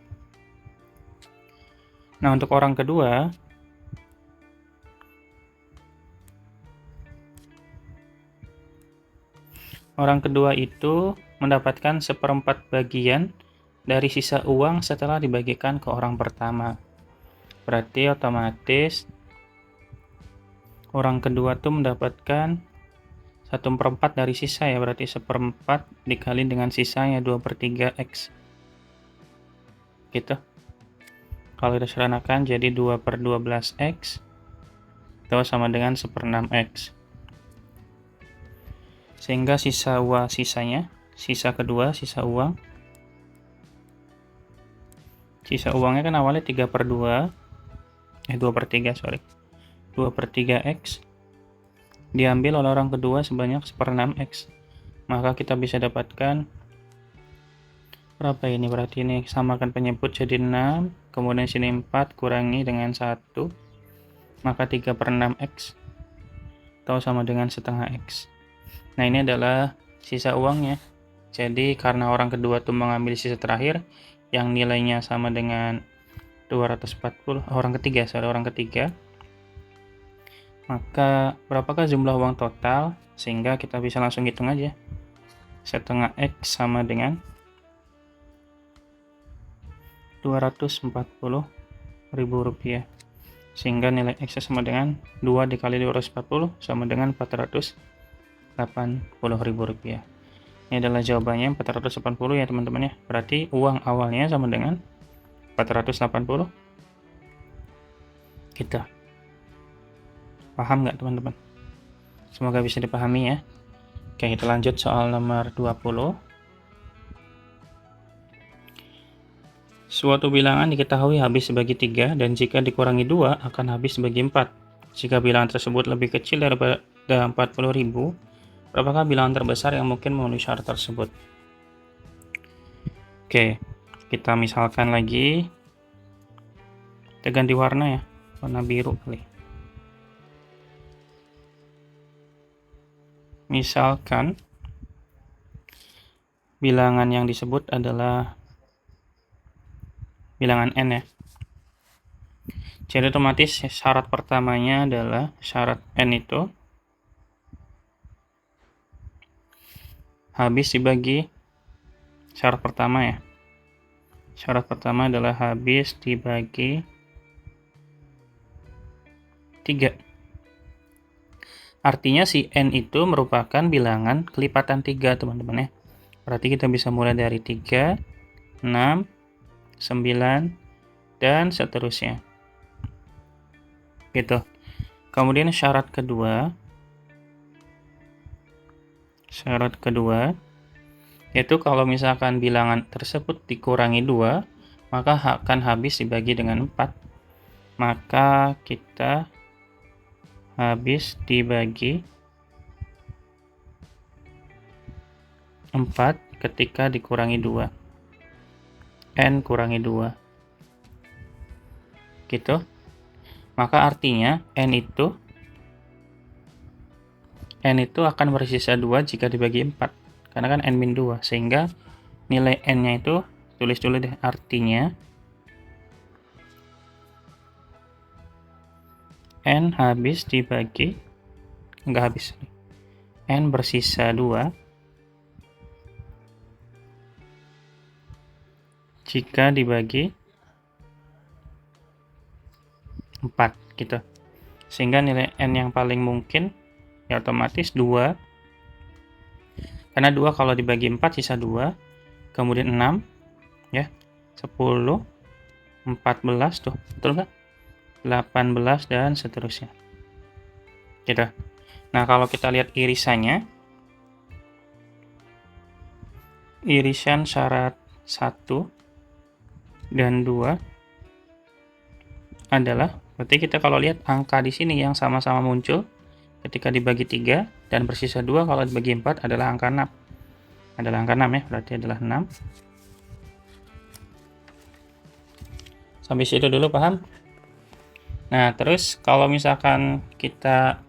Nah, untuk orang kedua, itu mendapatkan 1/4 bagian dari sisa uang setelah dibagikan ke orang pertama. Berarti otomatis orang kedua tuh mendapatkan 1/4 dari sisa ya, berarti 1/4 dikali dengan sisanya 2/3 X. Gitu. Kalau kita sederhanakan jadi 2/12 X itu sama dengan 1/6 X. Sehingga sisa uangnya kan awalnya 2/3 X diambil oleh orang kedua sebanyak 1/6 X. Maka kita bisa dapatkan berapa ini? Berarti ini samakan penyebut jadi 6, kemudian sini 4 kurangi dengan 1, maka 3/6 X atau sama dengan setengah X. Nah, ini adalah sisa uangnya. Jadi karena orang kedua tuh mengambil sisa terakhir yang nilainya sama dengan 240 orang ketiga, maka berapakah jumlah uang total? Sehingga kita bisa langsung hitung aja. Setengah X sama dengan 240.000 rupiah. Sehingga nilai X sama dengan 2 dikali 240 sama dengan 480.000 rupiah. Ini adalah jawabannya 480 ya teman-teman ya. Berarti uang awalnya sama dengan 480. Kita paham nggak teman-teman? Semoga bisa dipahami ya. Oke, kita lanjut soal nomor 20. Suatu bilangan diketahui habis dibagi 3 dan jika dikurangi 2 akan habis dibagi 4. Jika bilangan tersebut lebih kecil daripada 40.000, berapakah bilangan terbesar yang mungkin memenuhi syarat tersebut? Oke, kita misalkan lagi. Kita ganti warna ya, warna biru kali. Misalkan bilangan yang disebut adalah bilangan n ya. Jadi otomatis syarat pertamanya adalah syarat n itu habis dibagi syarat pertama ya. Syarat pertama adalah habis dibagi 3. Artinya si n itu merupakan bilangan kelipatan 3 teman-teman ya. Berarti kita bisa mulai dari 3, 6, 9, dan seterusnya. Gitu. Kemudian syarat kedua yaitu kalau misalkan bilangan tersebut dikurangi 2, maka akan habis dibagi dengan 4. Maka kita habis dibagi 4 ketika dikurangi 2. N kurangi 2. Gitu. Maka artinya N itu akan bersisa 2 jika dibagi 4. Karena kan N-2. Sehingga nilai N-nya itu, tulis dulu deh, artinya N habis dibagi, enggak habis, N bersisa 2 jika dibagi 4 gitu. Sehingga nilai N yang paling mungkin ya otomatis 2. Karena 2 kalau dibagi 4 sisa 2. Kemudian 6 ya. 10, 14 tuh. Betul nggak? 18 dan seterusnya. Gitu. Nah, kalau kita lihat irisannya, irisan syarat 1 dan 2 adalah, berarti kita kalau lihat angka di sini yang sama-sama muncul ketika dibagi 3 dan bersisa 2 kalau dibagi 4 adalah angka 6. Adalah angka 6 ya, berarti adalah 6. Sampai situ dulu paham? Nah, terus kalau misalkan kita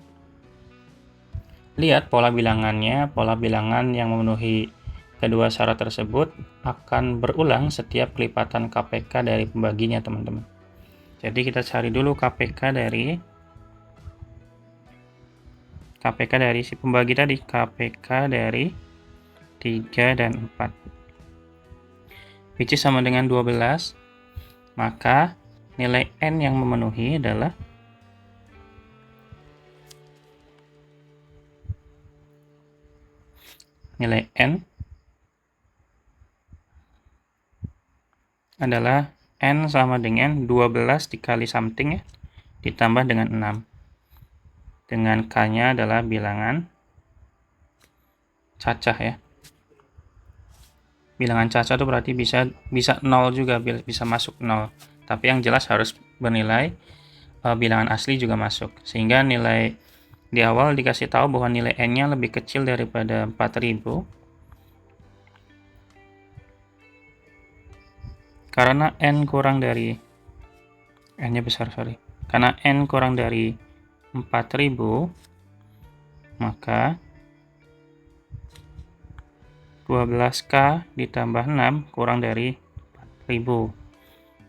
lihat pola bilangannya, pola bilangan yang memenuhi kedua syarat tersebut akan berulang setiap kelipatan KPK dari pembaginya, teman-teman. Jadi kita cari dulu KPK dari si pembagi tadi, KPK dari 3 dan 4. Which is sama dengan 12. Maka nilai N yang memenuhi adalah nilai N adalah N sama dengan 12 dikali something ya, ditambah dengan 6. Dengan K-nya adalah bilangan cacah ya. Bilangan cacah itu berarti bisa 0 juga, bisa masuk 0. Tapi yang jelas harus bernilai bilangan asli juga masuk. Sehingga nilai di awal dikasih tahu bahwa nilai N-nya lebih kecil daripada 4000. Karena N kurang dari N-nya besar, Karena N kurang dari 4000, maka 12K ditambah 6 kurang dari 4000.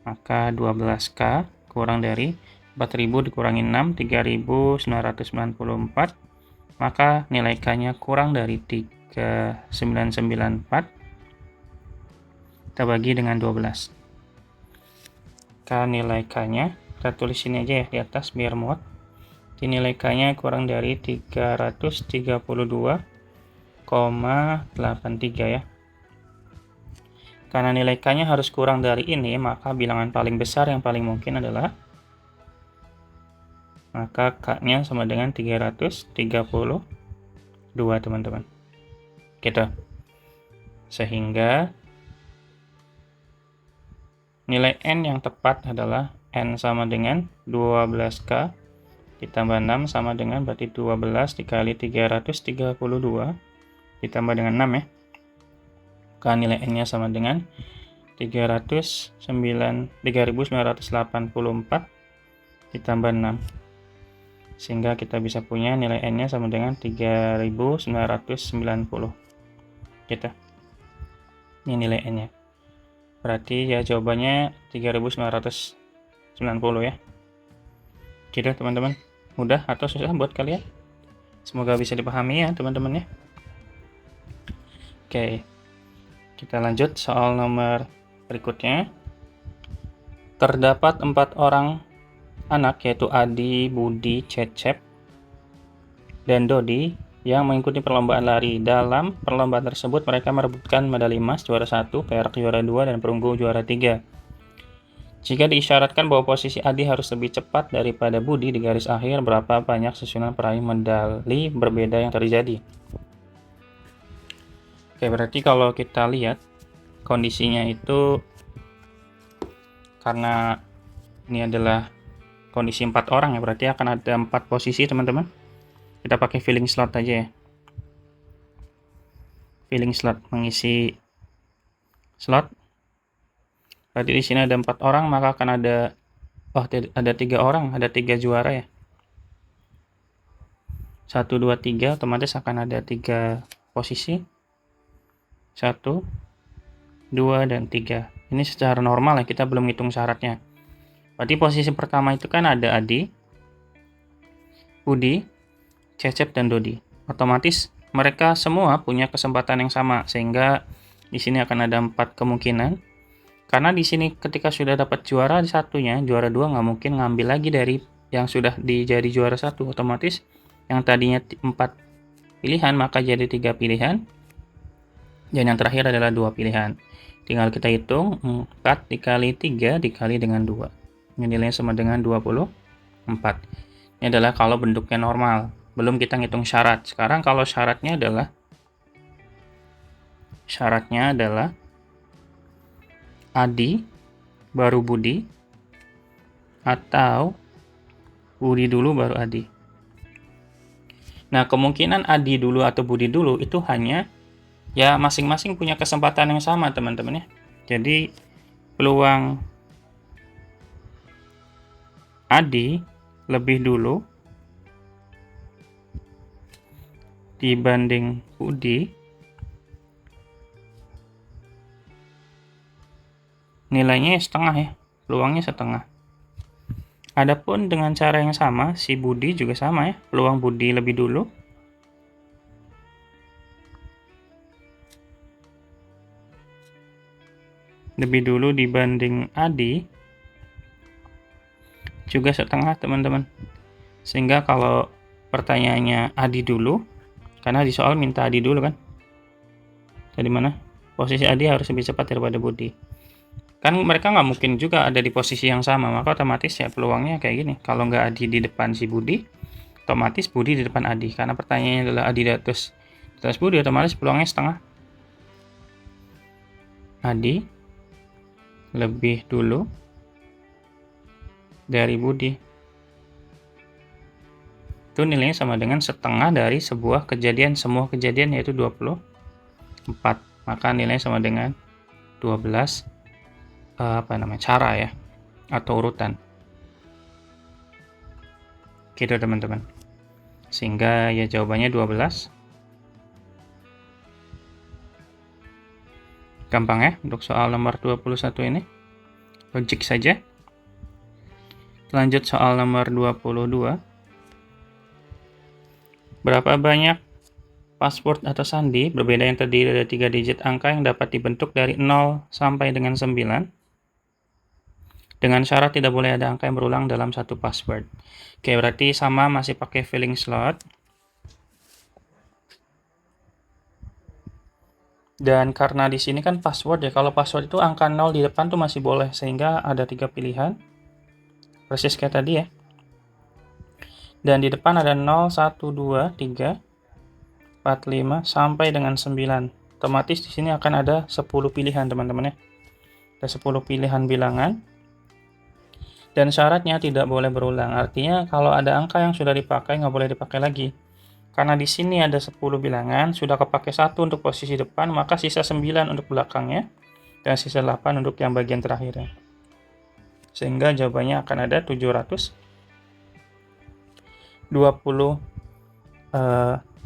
maka 12K kurang dari 4.000 dikurangi 6, 3.994, maka nilai K-nya kurang dari 3994, kita bagi dengan 12. Nilai K-nya, kita tulis sini aja ya di atas biar muat. Di nilai K-nya kurang dari 332,83 ya. Karena nilai K-nya harus kurang dari ini, maka bilangan paling besar yang paling mungkin adalah, maka K-nya sama dengan 332, teman-teman. Gitu. Sehingga nilai N yang tepat adalah N sama dengan 12K ditambah 6 sama dengan berarti 12 dikali 332 ditambah dengan 6 ya. Maka nilai N-nya sama dengan 3984 ditambah 6. Sehingga kita bisa punya nilai N-nya sama dengan 3990. Gitu. Ini nilai N-nya. Berarti ya jawabannya 3990 ya. Gitu teman-teman. Mudah atau susah buat kalian? Semoga bisa dipahami ya teman-teman ya. Oke. Kita lanjut soal nomor berikutnya. Terdapat 4 orang anak yaitu Adi, Budi, Cecep, dan Dodi yang mengikuti perlombaan lari. Dalam perlombaan tersebut mereka merebutkan medali emas juara 1, perak juara 2, dan perunggu juara 3. Jika diisyaratkan bahwa posisi Adi harus lebih cepat daripada Budi di garis akhir, berapa banyak susunan peraih medali berbeda yang terjadi? Oke, berarti kalau kita lihat kondisinya itu, karena ini adalah kondisi 4 orang ya, berarti akan ada 4 posisi teman-teman. Kita pakai filling slot aja ya. Filling slot, mengisi slot. Berarti di sini ada 4 orang, maka akan ada 3 orang, ada 3 juara ya. 1, 2, 3, otomatis akan ada 3 posisi. 1, 2, dan 3. Ini secara normal ya, kita belum hitung syaratnya. Berarti posisi pertama itu kan ada Adi, Budi, Cecep, dan Dodi. Otomatis mereka semua punya kesempatan yang sama, sehingga di sini akan ada 4 kemungkinan. Karena di sini ketika sudah dapat juara satunya, juara 2 nggak mungkin ngambil lagi dari yang sudah jadi juara 1. Otomatis yang tadinya 4 pilihan, maka jadi 3 pilihan. Dan yang terakhir adalah 2 pilihan. Tinggal kita hitung 4 dikali 3 dikali dengan 2. Ini nilainya sama dengan 24. Ini adalah kalau bentuknya normal. Belum kita ngitung syarat. Sekarang kalau syaratnya adalah Adi baru Budi atau Budi dulu baru Adi. Nah, kemungkinan Adi dulu atau Budi dulu itu hanya ya masing-masing punya kesempatan yang sama teman-teman ya. Jadi peluang Adi lebih dulu dibanding Budi nilainya setengah ya, peluangnya setengah. Adapun dengan cara yang sama, si Budi juga sama ya, peluang Budi lebih dulu dibanding Adi juga setengah teman-teman. Sehingga kalau pertanyaannya Adi dulu, karena di soal minta Adi dulu kan, jadi mana posisi Adi harus lebih cepat daripada Budi. Kan mereka nggak mungkin juga ada di posisi yang sama, maka otomatis ya peluangnya kayak gini. Kalau nggak Adi di depan si Budi, otomatis Budi di depan Adi. Karena pertanyaannya adalah Adi di atas Budi, otomatis peluangnya setengah. Adi lebih dulu dari Budi. Itu nilainya sama dengan setengah dari semua kejadian yaitu 24. Maka nilainya sama dengan 12 cara ya, atau urutan. Gitu teman-teman. Sehingga ya jawabannya 12. Gampang ya untuk soal nomor 21 ini. Logik saja. Lanjut soal nomor 22. Berapa banyak password atau sandi berbeda yang terdiri dari 3 digit angka yang dapat dibentuk dari 0 sampai dengan 9 dengan syarat tidak boleh ada angka yang berulang dalam satu password. Oke, berarti sama, masih pakai filling slot. Dan karena di sini kan password ya, kalau password itu angka 0 di depan tuh masih boleh, sehingga ada 3 pilihan. Persis kayak tadi ya. Dan di depan ada 0, 1, 2, 3, 4, 5, sampai dengan 9. Otomatis di sini akan ada 10 pilihan teman-teman ya. Ada 10 pilihan bilangan. Dan syaratnya tidak boleh berulang. Artinya kalau ada angka yang sudah dipakai, nggak boleh dipakai lagi. Karena di sini ada 10 bilangan, sudah kepake 1 untuk posisi depan, maka sisa 9 untuk belakangnya, dan sisa 8 untuk yang bagian terakhirnya. Sehingga jawabannya akan ada 720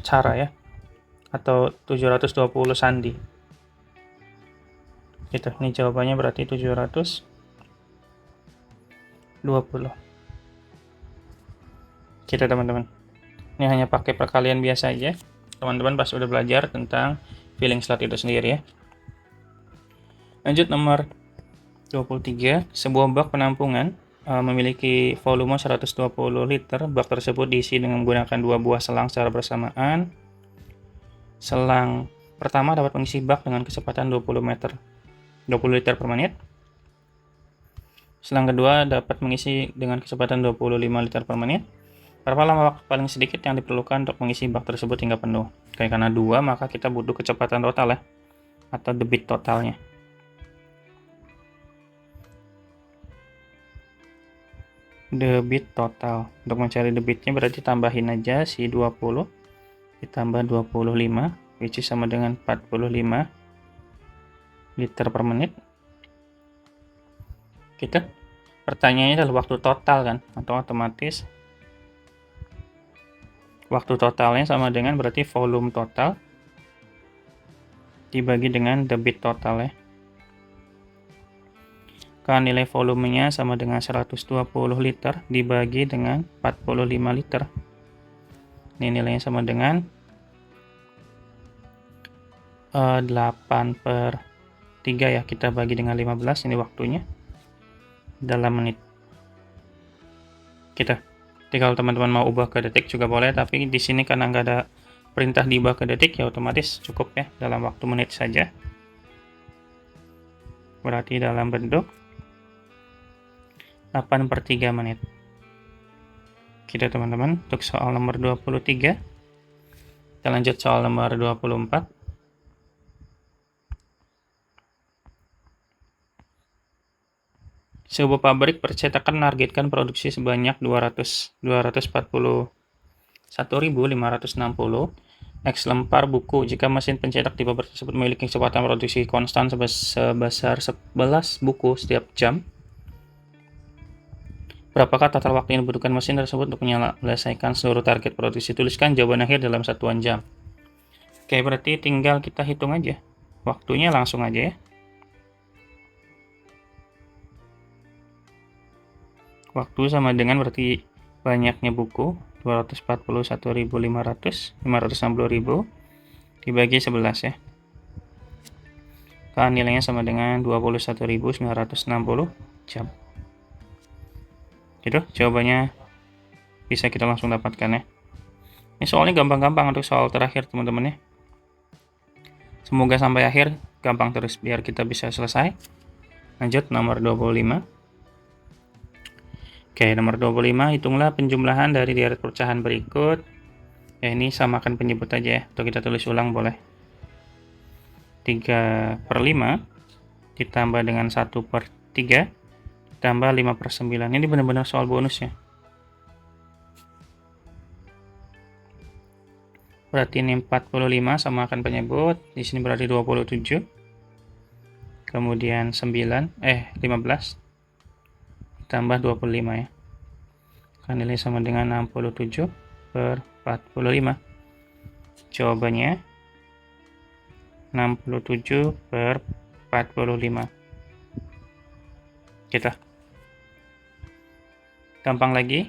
cara ya, atau 720 sandi. Gitu, ini jawabannya berarti 720. Gitu teman-teman. Ini hanya pakai perkalian biasa aja. Teman-teman pasti udah belajar tentang filling slot itu sendiri ya. Lanjut nomor 23. Sebuah bak penampungan memiliki volume 120 liter. Bak tersebut diisi dengan menggunakan 2 buah selang secara bersamaan. Selang pertama dapat mengisi bak dengan kecepatan 20 liter per menit. Selang kedua dapat mengisi dengan kecepatan 25 liter per menit. Berapa lama waktu paling sedikit yang diperlukan untuk mengisi bak tersebut hingga penuh? Oke, karena 2, maka kita butuh kecepatan total ya, atau debit totalnya. Debit total. Untuk mencari debitnya berarti tambahin aja si 20 ditambah 25, which is sama dengan 45 liter per menit. Gitu. Pertanyaannya adalah waktu total kan, atau otomatis waktu totalnya sama dengan berarti volume total dibagi dengan debit total ya. Kan nilai volumenya sama dengan 120 liter dibagi dengan 45 liter. Ini nilainya sama dengan 8/3 ya. Kita bagi dengan 15, ini waktunya dalam menit. Jadi kalau teman-teman mau ubah ke detik juga boleh, tapi di sini karena nggak ada perintah diubah ke detik ya otomatis cukup ya dalam waktu menit saja. Berarti dalam bentuk 8/3 menit. Gitu teman-teman, untuk soal nomor 23. Kita lanjut soal nomor 24. Sebuah pabrik percetakan menargetkan produksi sebanyak 241.560 X lembar buku. Jika mesin pencetak di pabrik tersebut memiliki kecepatan produksi konstan sebesar 11 buku setiap jam, berapakah total waktu yang dibutuhkan mesin tersebut untuk menyelesaikan seluruh target produksi? Tuliskan jawaban akhir dalam satuan jam. Oke, berarti tinggal kita hitung aja. Waktunya langsung aja ya. Waktu sama dengan berarti banyaknya buku, 241.500, 560.000 dibagi 11 ya. Kan nilainya sama dengan 21.960 jam. Gitu, jawabannya bisa kita langsung dapatkan ya. Ini soalnya gampang-gampang untuk soal terakhir teman-teman ya. Semoga sampai akhir gampang terus biar kita bisa selesai. Lanjut nomor 25. Oke, nomor 25, hitunglah penjumlahan dari deret pecahan berikut. Ya, ini samakan penyebut aja ya, atau kita tulis ulang boleh. 3/5 ditambah dengan 1/3 ditambah 5/9. Ini benar-benar soal bonus ya. Berarti ini 45 samakan penyebut. Di sini berarti 27. Kemudian 15 ditambah 25 ya. Kan nilai sama dengan 67/45. Jawabannya 67/45. Gitu. Gampang lagi.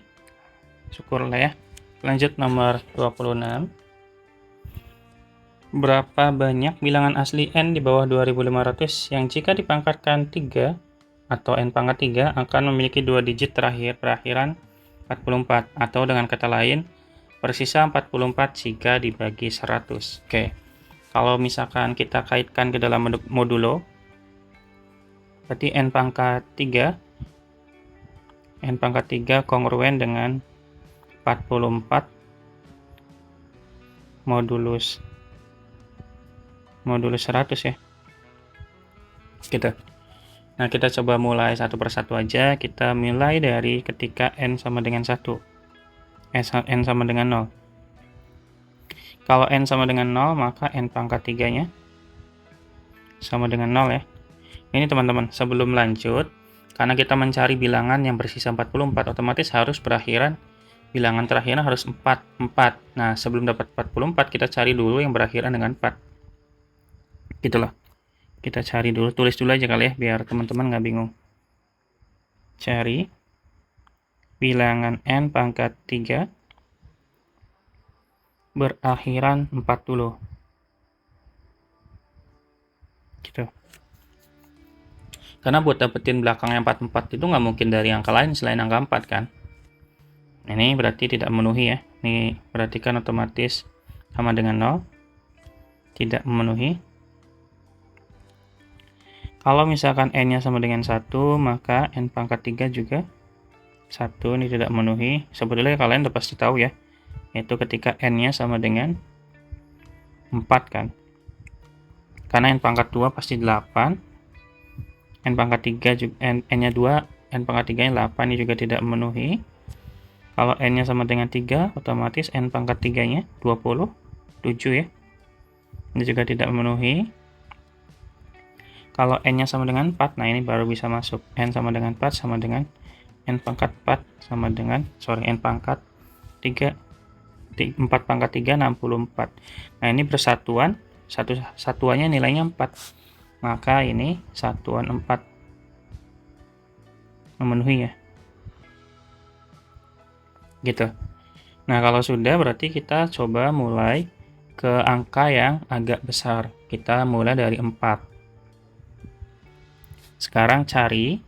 Syukurlah ya. Lanjut nomor 26. Berapa banyak bilangan asli n di bawah 2500 yang jika dipangkatkan 3 atau n pangkat 3 akan memiliki 2 digit berakhiran 44, atau dengan kata lain bersisa 44 jika dibagi 100. Oke. Kalau misalkan kita kaitkan ke dalam modulo, berarti n pangkat 3 kongruen dengan 44 modulus 100 ya. Gitu. Nah, kita coba mulai satu persatu aja. Kita mulai dari ketika n sama dengan 1. N sama dengan 0. Kalau n sama dengan 0, maka n pangkat 3-nya sama dengan 0 ya. Ini teman-teman, sebelum lanjut, karena kita mencari bilangan yang bersisa 44, otomatis harus bilangan terakhirnya harus 4. Nah, sebelum dapat 44, kita cari dulu yang berakhiran dengan 4. Gitu loh. Kita cari dulu, tulis dulu aja kali ya, biar teman-teman nggak bingung. Cari bilangan n pangkat 3 berakhiran 4 dulu. Gitu. Karena buat dapetin belakangnya 44 itu nggak mungkin dari angka lain selain angka 4 kan. Ini berarti tidak memenuhi ya. Ini berarti kan otomatis sama dengan 0. Tidak memenuhi. Kalau misalkan n-nya sama dengan 1, maka n pangkat 3 juga 1, ini tidak memenuhi. Sebetulnya kalian udah pasti tahu ya. Yaitu ketika n-nya sama dengan 4 kan. Karena n pangkat 2 pasti 8. N pangkat 3 juga, n-nya 2, n pangkat 3-nya 8, ini juga tidak memenuhi. Kalau n-nya sama dengan 3, otomatis n pangkat 3-nya 27 ya. Ini juga tidak memenuhi. Kalau n-nya sama dengan 4, nah ini baru bisa masuk. N sama dengan 4 sama dengan n pangkat 4 sama dengan, n pangkat 3, 4 pangkat 3, 64. Nah ini bersatuan, satuannya nilainya 4. Maka ini satuan 4 memenuhi ya. Gitu. Nah, kalau sudah berarti kita coba mulai ke angka yang agak besar. Kita mulai dari 4. Sekarang cari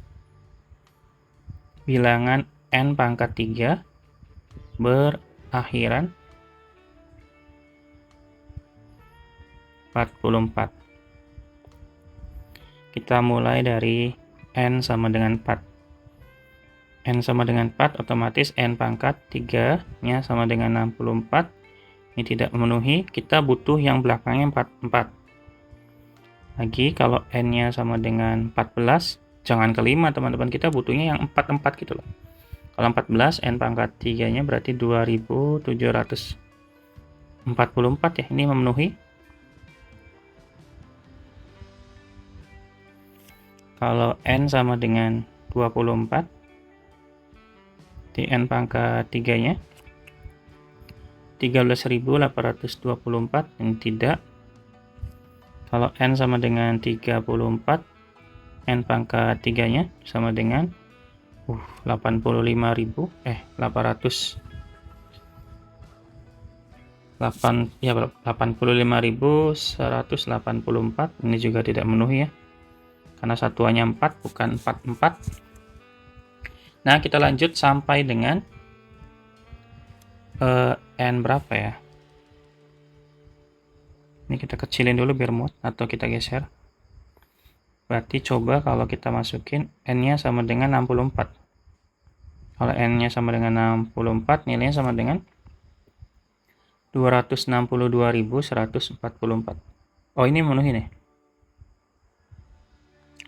bilangan n pangkat 3 berakhiran 44. Kita mulai dari n sama dengan 4. N sama dengan 4, otomatis n pangkat 3-nya sama dengan 64. Ini tidak memenuhi, kita butuh yang belakangnya 4. Lagi, kalau n-nya sama dengan 14, jangan ke 5 teman-teman, kita butuhnya yang 4 gitu loh. Kalau 14, n pangkat 3-nya berarti 2744 ya, ini memenuhi. Kalau n sama dengan 24, di n pangkat 3-nya 13.824, ini tidak. Kalau n sama dengan 34, n pangkat 3-nya sama dengan 85.184, ini juga tidak memenuhi ya. Karena satuannya 4, bukan 44. Nah, kita lanjut sampai dengan n berapa ya? Ini kita kecilin dulu biar muat, atau kita geser. Berarti coba kalau kita masukin n-nya sama dengan 64. Kalau n-nya sama dengan 64, nilainya sama dengan 262.144. Oh, ini memenuhi nih.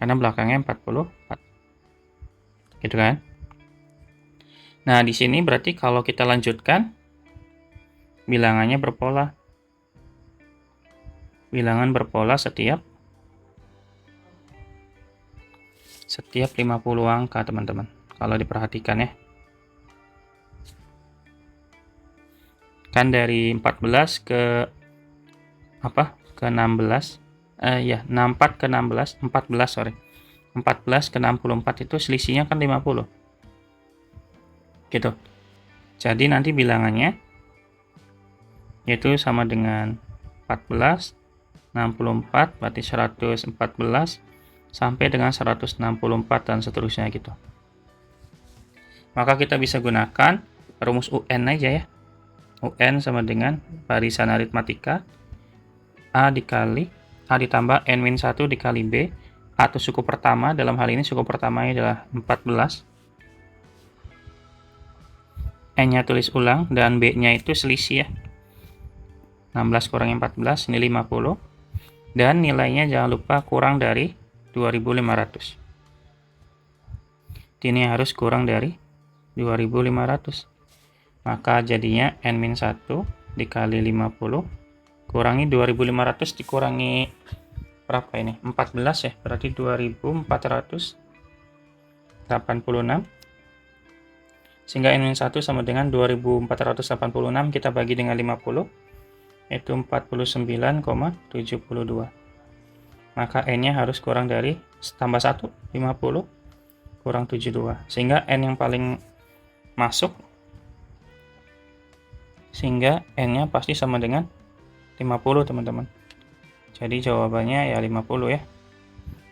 Karena belakangnya 44. Gitu kan? Nah, di sini berarti kalau kita lanjutkan, bilangannya berpola. Bilangan berpola setiap 50 angka, teman-teman. Kalau diperhatikan ya. Kan dari 14 ke apa? Ke 16. 64 ke 16, 14 sorry. 14 ke 64 itu selisihnya kan 50. Gitu. Jadi nanti bilangannya yaitu sama dengan 14, 64, berarti 114, sampai dengan 164 dan seterusnya gitu. Maka kita bisa gunakan rumus UN aja ya. UN sama dengan barisan aritmatika A ditambah N-1 dikali B, atau suku pertama, dalam hal ini suku pertamanya adalah 14. N-nya tulis ulang, dan B-nya itu selisih ya. 16 kurangi 14, ini 50. Dan nilainya jangan lupa kurang dari 2500. Ini harus kurang dari 2500. Maka jadinya N-1 dikali 50 kurangi 2500 dikurangi berapa ini? 14 ya, berarti 2486. Sehingga N-1 sama dengan 2486 kita bagi dengan 50, yaitu 49,72. Maka N-nya harus kurang dari tambah 1, 50 kurang 72. Sehingga N yang paling masuk, sehingga N-nya pasti sama dengan 50 teman-teman. Jadi jawabannya ya 50 ya.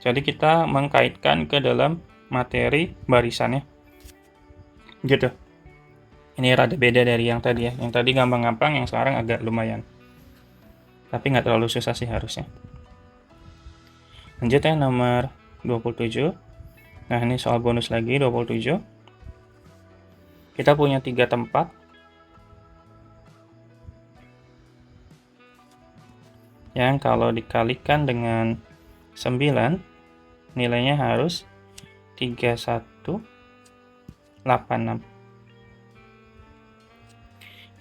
Jadi kita mengkaitkan ke dalam materi barisannya. Gitu. Ini rada beda dari yang tadi ya. Yang tadi gampang-gampang, yang sekarang agak lumayan. Tapi nggak terlalu susah sih harusnya. Lanjut ya, nomor 27. Nah, ini soal bonus lagi, 27. Kita punya 3 tempat. Yang kalau dikalikan dengan 9, nilainya harus 3186.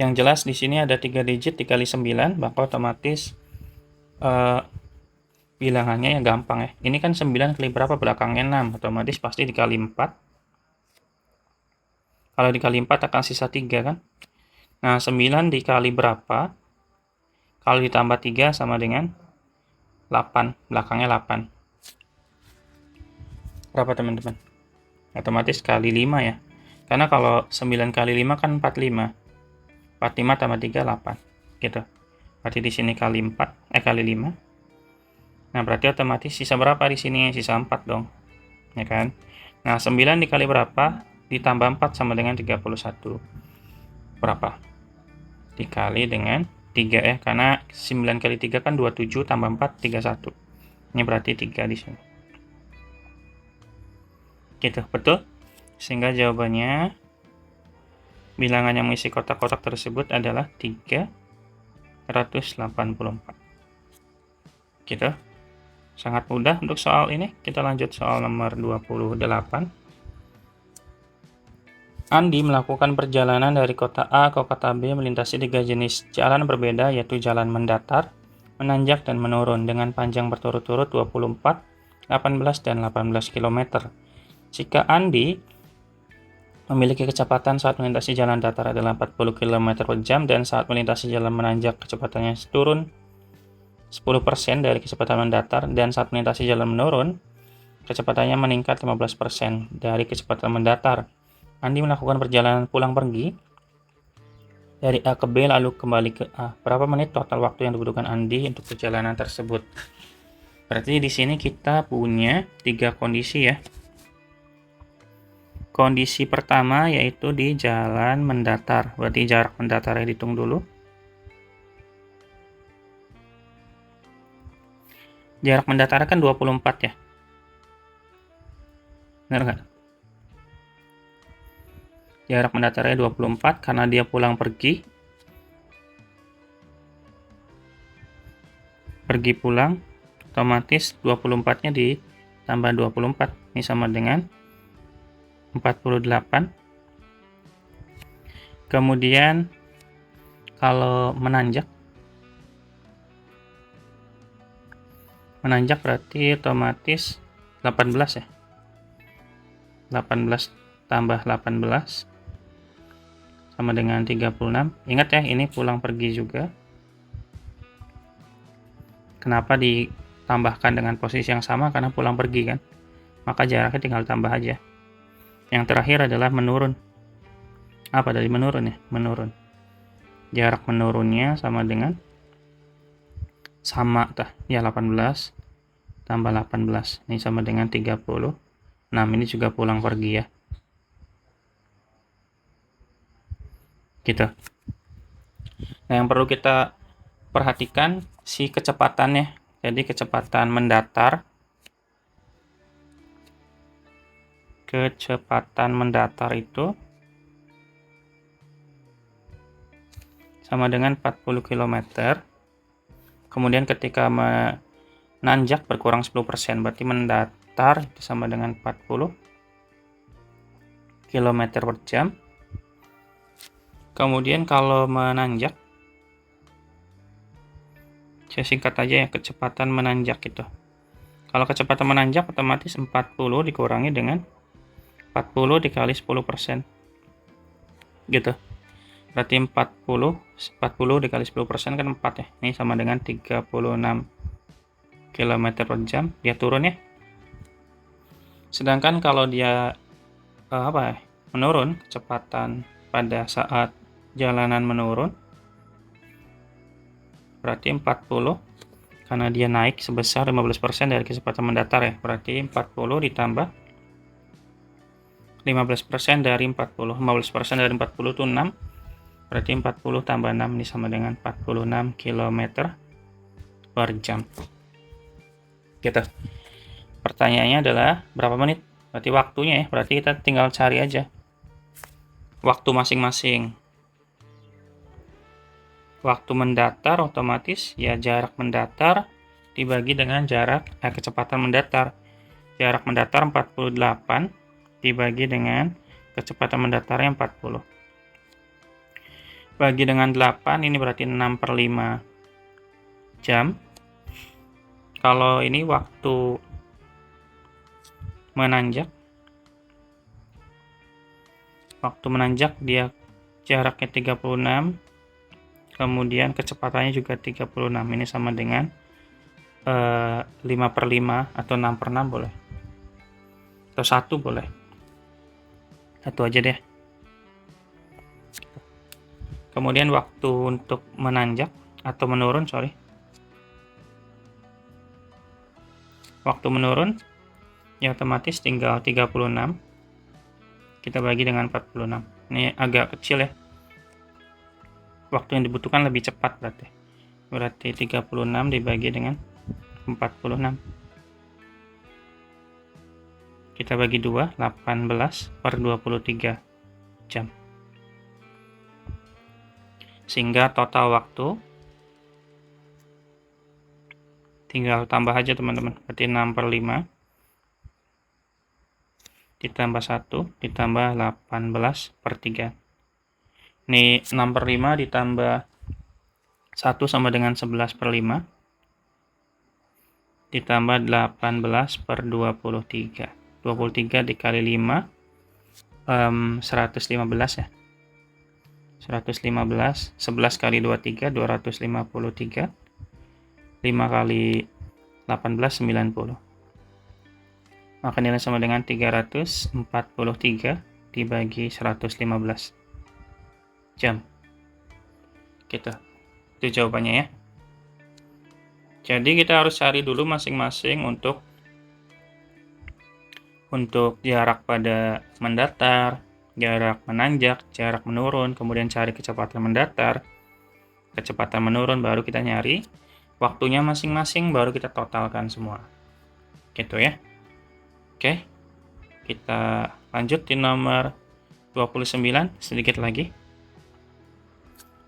Yang jelas di sini ada 3 digit dikali 9, maka otomatis bilangannya yang gampang ya. Ini kan 9 kali berapa? Belakangnya 6, otomatis pasti dikali 4. Kalau dikali 4 akan sisa 3 kan? Nah, 9 dikali berapa? Kalau ditambah 3 sama dengan 8, belakangnya 8. Berapa teman-teman? Otomatis kali 5 ya. Karena kalau 9 kali 5 kan 45. 45 tambah 3, 8. Gitu. Berarti di sini kali 4, kali 5. Nah, berarti otomatis sisa berapa di sini? Sisa 4 dong. Ya kan? Nah, 9 dikali berapa? Ditambah 4 sama dengan 31. Berapa? Dikali dengan 3 ya, karena 9 kali 3 kan 27 tambah 4, 31. Ini berarti 3 di sini. Gitu, betul? Sehingga jawabannya bilangan yang mengisi kotak-kotak tersebut adalah 384. Gitu. Sangat mudah untuk soal ini. Kita lanjut soal nomor 28. Andi melakukan perjalanan dari kota A ke kota B melintasi 3 jenis jalan berbeda, yaitu jalan mendatar, menanjak, dan menurun dengan panjang berturut-turut 24, 18, dan 18 km. Jika Andi memiliki kecepatan saat melintasi jalan datar adalah 40 km per jam dan saat melintasi jalan menanjak kecepatannya turun 10% dari kecepatan mendatar, dan saat melintasi jalan menurun kecepatannya meningkat 15% dari kecepatan mendatar. Andi melakukan perjalanan pulang pergi dari A ke B lalu kembali ke A. Berapa menit total waktu yang dibutuhkan Andi untuk perjalanan tersebut? Berarti di sini kita punya 3 kondisi ya. Kondisi pertama yaitu di jalan mendatar. Berarti jarak mendatarnya dihitung dulu. Jarak mendatar kan 24 ya. Benar nggak? Jarak mendatarnya 24 karena dia pulang pergi. Pergi pulang, otomatis 24-nya ditambah 24. Ini sama dengan 48. Kemudian kalau menanjak berarti otomatis 18 ya. 18 tambah 18 sama dengan 36. Ingat ya, ini pulang pergi juga. Kenapa ditambahkan dengan posisi yang sama? Karena pulang pergi kan. maka jaraknya tinggal tambah aja. Yang terakhir adalah menurun. Apa dari menurun ya? Menurun. Jarak menurunnya sama dengan ya 18 tambah 18. Ini sama dengan 30. Ini juga pulang pergi ya. Gitu. Nah, yang perlu kita perhatikan si kecepatannya. Jadi kecepatan mendatar. Kecepatan mendatar itu sama dengan 40 km. Kemudian ketika menanjak berkurang 10%, berarti mendatar itu sama dengan 40 km per jam. Kemudian kalau menanjak, saya singkat aja ya, kecepatan menanjak itu. Kalau kecepatan menanjak otomatis 40 dikurangi dengan 40 dikali 10%. Gitu. Berarti 40 dikali 10% kan 4 ya. Ini sama dengan 36 km per jam. Dia turun ya. Sedangkan kalau dia menurun, kecepatan pada saat jalanan menurun, berarti 40, karena dia naik sebesar 15% dari kecepatan mendatar ya. Berarti 40 ditambah 15% dari 40. 15% dari 40 itu 6. Berarti 40 tambah 6 ini sama dengan 46 km per jam. Gitu. Pertanyaannya adalah berapa menit? Berarti waktunya ya. Berarti kita tinggal cari aja waktu masing-masing. Waktu mendatar otomatis ya jarak mendatar dibagi dengan kecepatan mendatar. Jarak mendatar 48 dibagi dengan kecepatan mendatarnya 40. Bagi dengan 8, ini berarti 6/5 jam. Kalau ini waktu menanjak, dia jaraknya 36, kemudian kecepatannya juga 36. Ini sama dengan 5/5 atau 6/6 boleh. Atau 1 boleh. 1 aja deh. Kemudian waktu untuk menanjak atau menurun, waktu menurun ya otomatis tinggal 36 kita bagi dengan 46. Ini agak kecil ya. Waktu yang dibutuhkan lebih cepat berarti 36 dibagi dengan 46. Kita bagi 2, 18/23 jam. Sehingga total waktu tinggal tambah aja teman-teman. Berarti 6/5 ditambah 1 ditambah 18/3. Ini 6/5 ditambah 1 sama dengan 11/5 ditambah 18/23. 23 dikali 5 115 ya. 115, 11 kali 23, 253, 5 kali 18, 90. Maka nilai sama dengan 343 dibagi 115 jam. Gitu. Itu jawabannya ya. Jadi kita harus cari dulu masing-masing untuk jarak pada mendatar, jarak menanjak, jarak menurun, kemudian cari kecepatan mendatar, kecepatan menurun, baru kita nyari waktunya masing-masing, baru kita totalkan semua. Gitu ya. Oke, kita lanjut di nomor 29, sedikit lagi.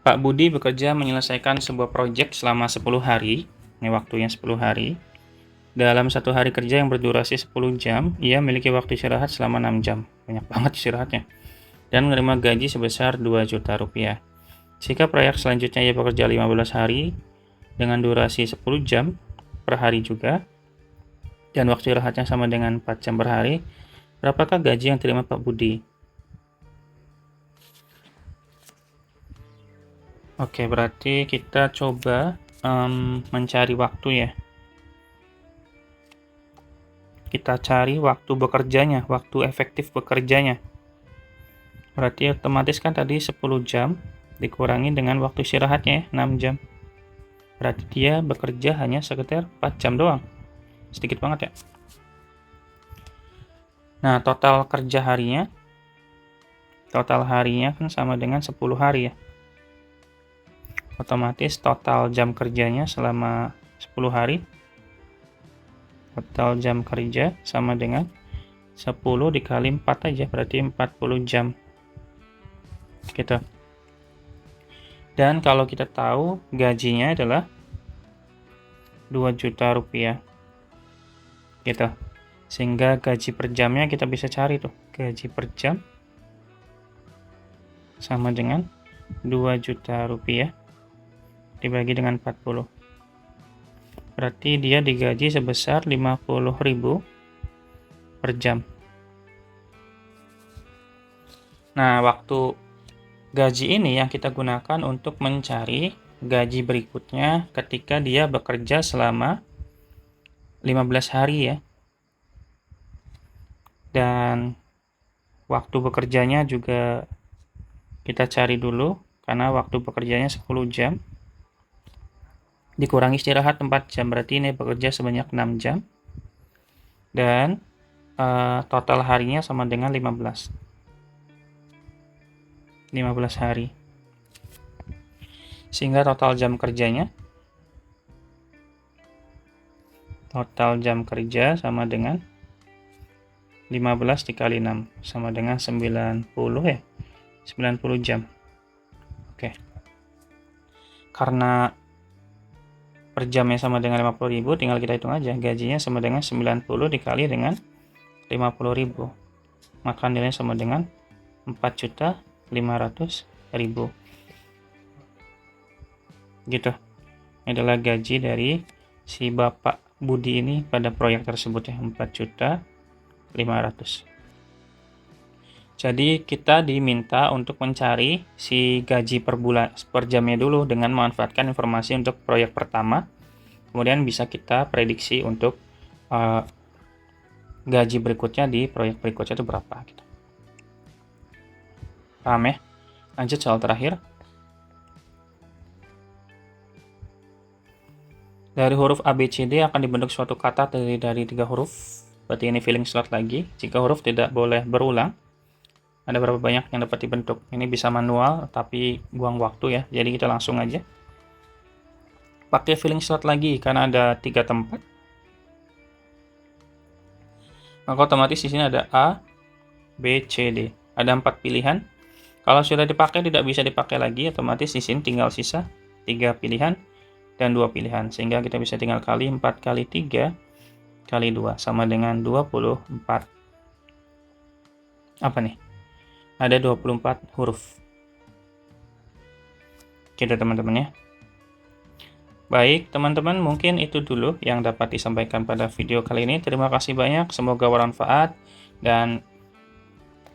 Pak Budi bekerja menyelesaikan sebuah proyek selama 10 hari, ini waktunya 10 hari. Dalam satu hari kerja yang berdurasi 10 jam, ia memiliki waktu istirahat selama 6 jam. Banyak banget istirahatnya. Dan menerima gaji sebesar 2 juta rupiah. Jika proyek selanjutnya ia bekerja 15 hari dengan durasi 10 jam per hari juga, dan waktu istirahatnya sama dengan 4 jam per hari, berapakah gaji yang terima Pak Budi? Oke, berarti kita coba mencari waktu ya. kita cari waktu bekerjanya, waktu efektif bekerjanya. Berarti otomatis kan tadi 10 jam dikurangi dengan waktu istirahatnya 6 jam. Berarti dia bekerja hanya sekitar 4 jam doang. Sedikit banget ya. Nah, total kerja harinya, total harinya kan sama dengan 10 hari ya. Otomatis total jam kerjanya selama 10 hari, total jam kerja sama dengan 10 dikali 4 aja, berarti 40 jam. Gitu. Dan kalau kita tahu gajinya adalah 2 juta rupiah. Gitu. Sehingga gaji per jamnya kita bisa cari tuh. Gaji per jam sama dengan 2 juta rupiah dibagi dengan 40. Berarti dia digaji sebesar 50.000 per jam. Nah, waktu gaji ini yang kita gunakan untuk mencari gaji berikutnya ketika dia bekerja selama 15 hari ya. Dan waktu bekerjanya juga kita cari dulu, karena waktu bekerjanya 10 jam. Dikurangi istirahat 4 jam, berarti ini bekerja sebanyak 6 jam. Dan total harinya sama dengan 15 hari. Sehingga total jam kerja sama dengan 15 dikali 6 sama dengan 90 ya. 90 jam. Oke. Karena per jamnya sama dengan 50.000, tinggal kita hitung aja. Gajinya sama dengan 90 dikali dengan 50.000. Maka nilainya sama dengan 4.500.000. Gitu. Ini adalah gaji dari si Bapak Budi ini pada proyek tersebut ya, 4.500.000. Jadi kita diminta untuk mencari si gaji per bulan per jamnya dulu dengan memanfaatkan informasi untuk proyek pertama. Kemudian bisa kita prediksi untuk gaji berikutnya di proyek berikutnya itu berapa gitu. Paham ya? Lanjut soal terakhir. Dari huruf A, B, C, D akan dibentuk suatu kata dari 3 huruf. Berarti ini filling slot lagi. Jika huruf tidak boleh berulang, ada berapa banyak yang dapat dibentuk. Ini bisa manual, tapi buang waktu ya. Jadi kita langsung aja pakai filling slot lagi, karena ada 3 tempat. Maka otomatis di sini ada A, B, C, D. Ada 4 pilihan. Kalau sudah dipakai tidak bisa dipakai lagi, otomatis di sini tinggal sisa 3 pilihan dan 2 pilihan. Sehingga kita bisa tinggal kali 4 kali 3 kali 2 sama dengan 24. Apa nih? Ada 24 huruf. Gitu teman-teman ya. Baik, teman-teman, mungkin itu dulu yang dapat disampaikan pada video kali ini. Terima kasih banyak, semoga bermanfaat. Dan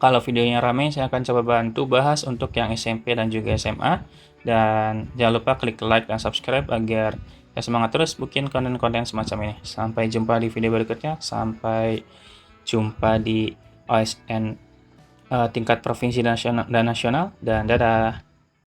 kalau videonya ramai, saya akan coba bantu bahas untuk yang SMP dan juga SMA. Dan jangan lupa klik like dan subscribe agar saya semangat terus bikin konten-konten semacam ini. Sampai jumpa di video berikutnya. Sampai jumpa di OSN tingkat provinsi dan nasional. Dan dadah!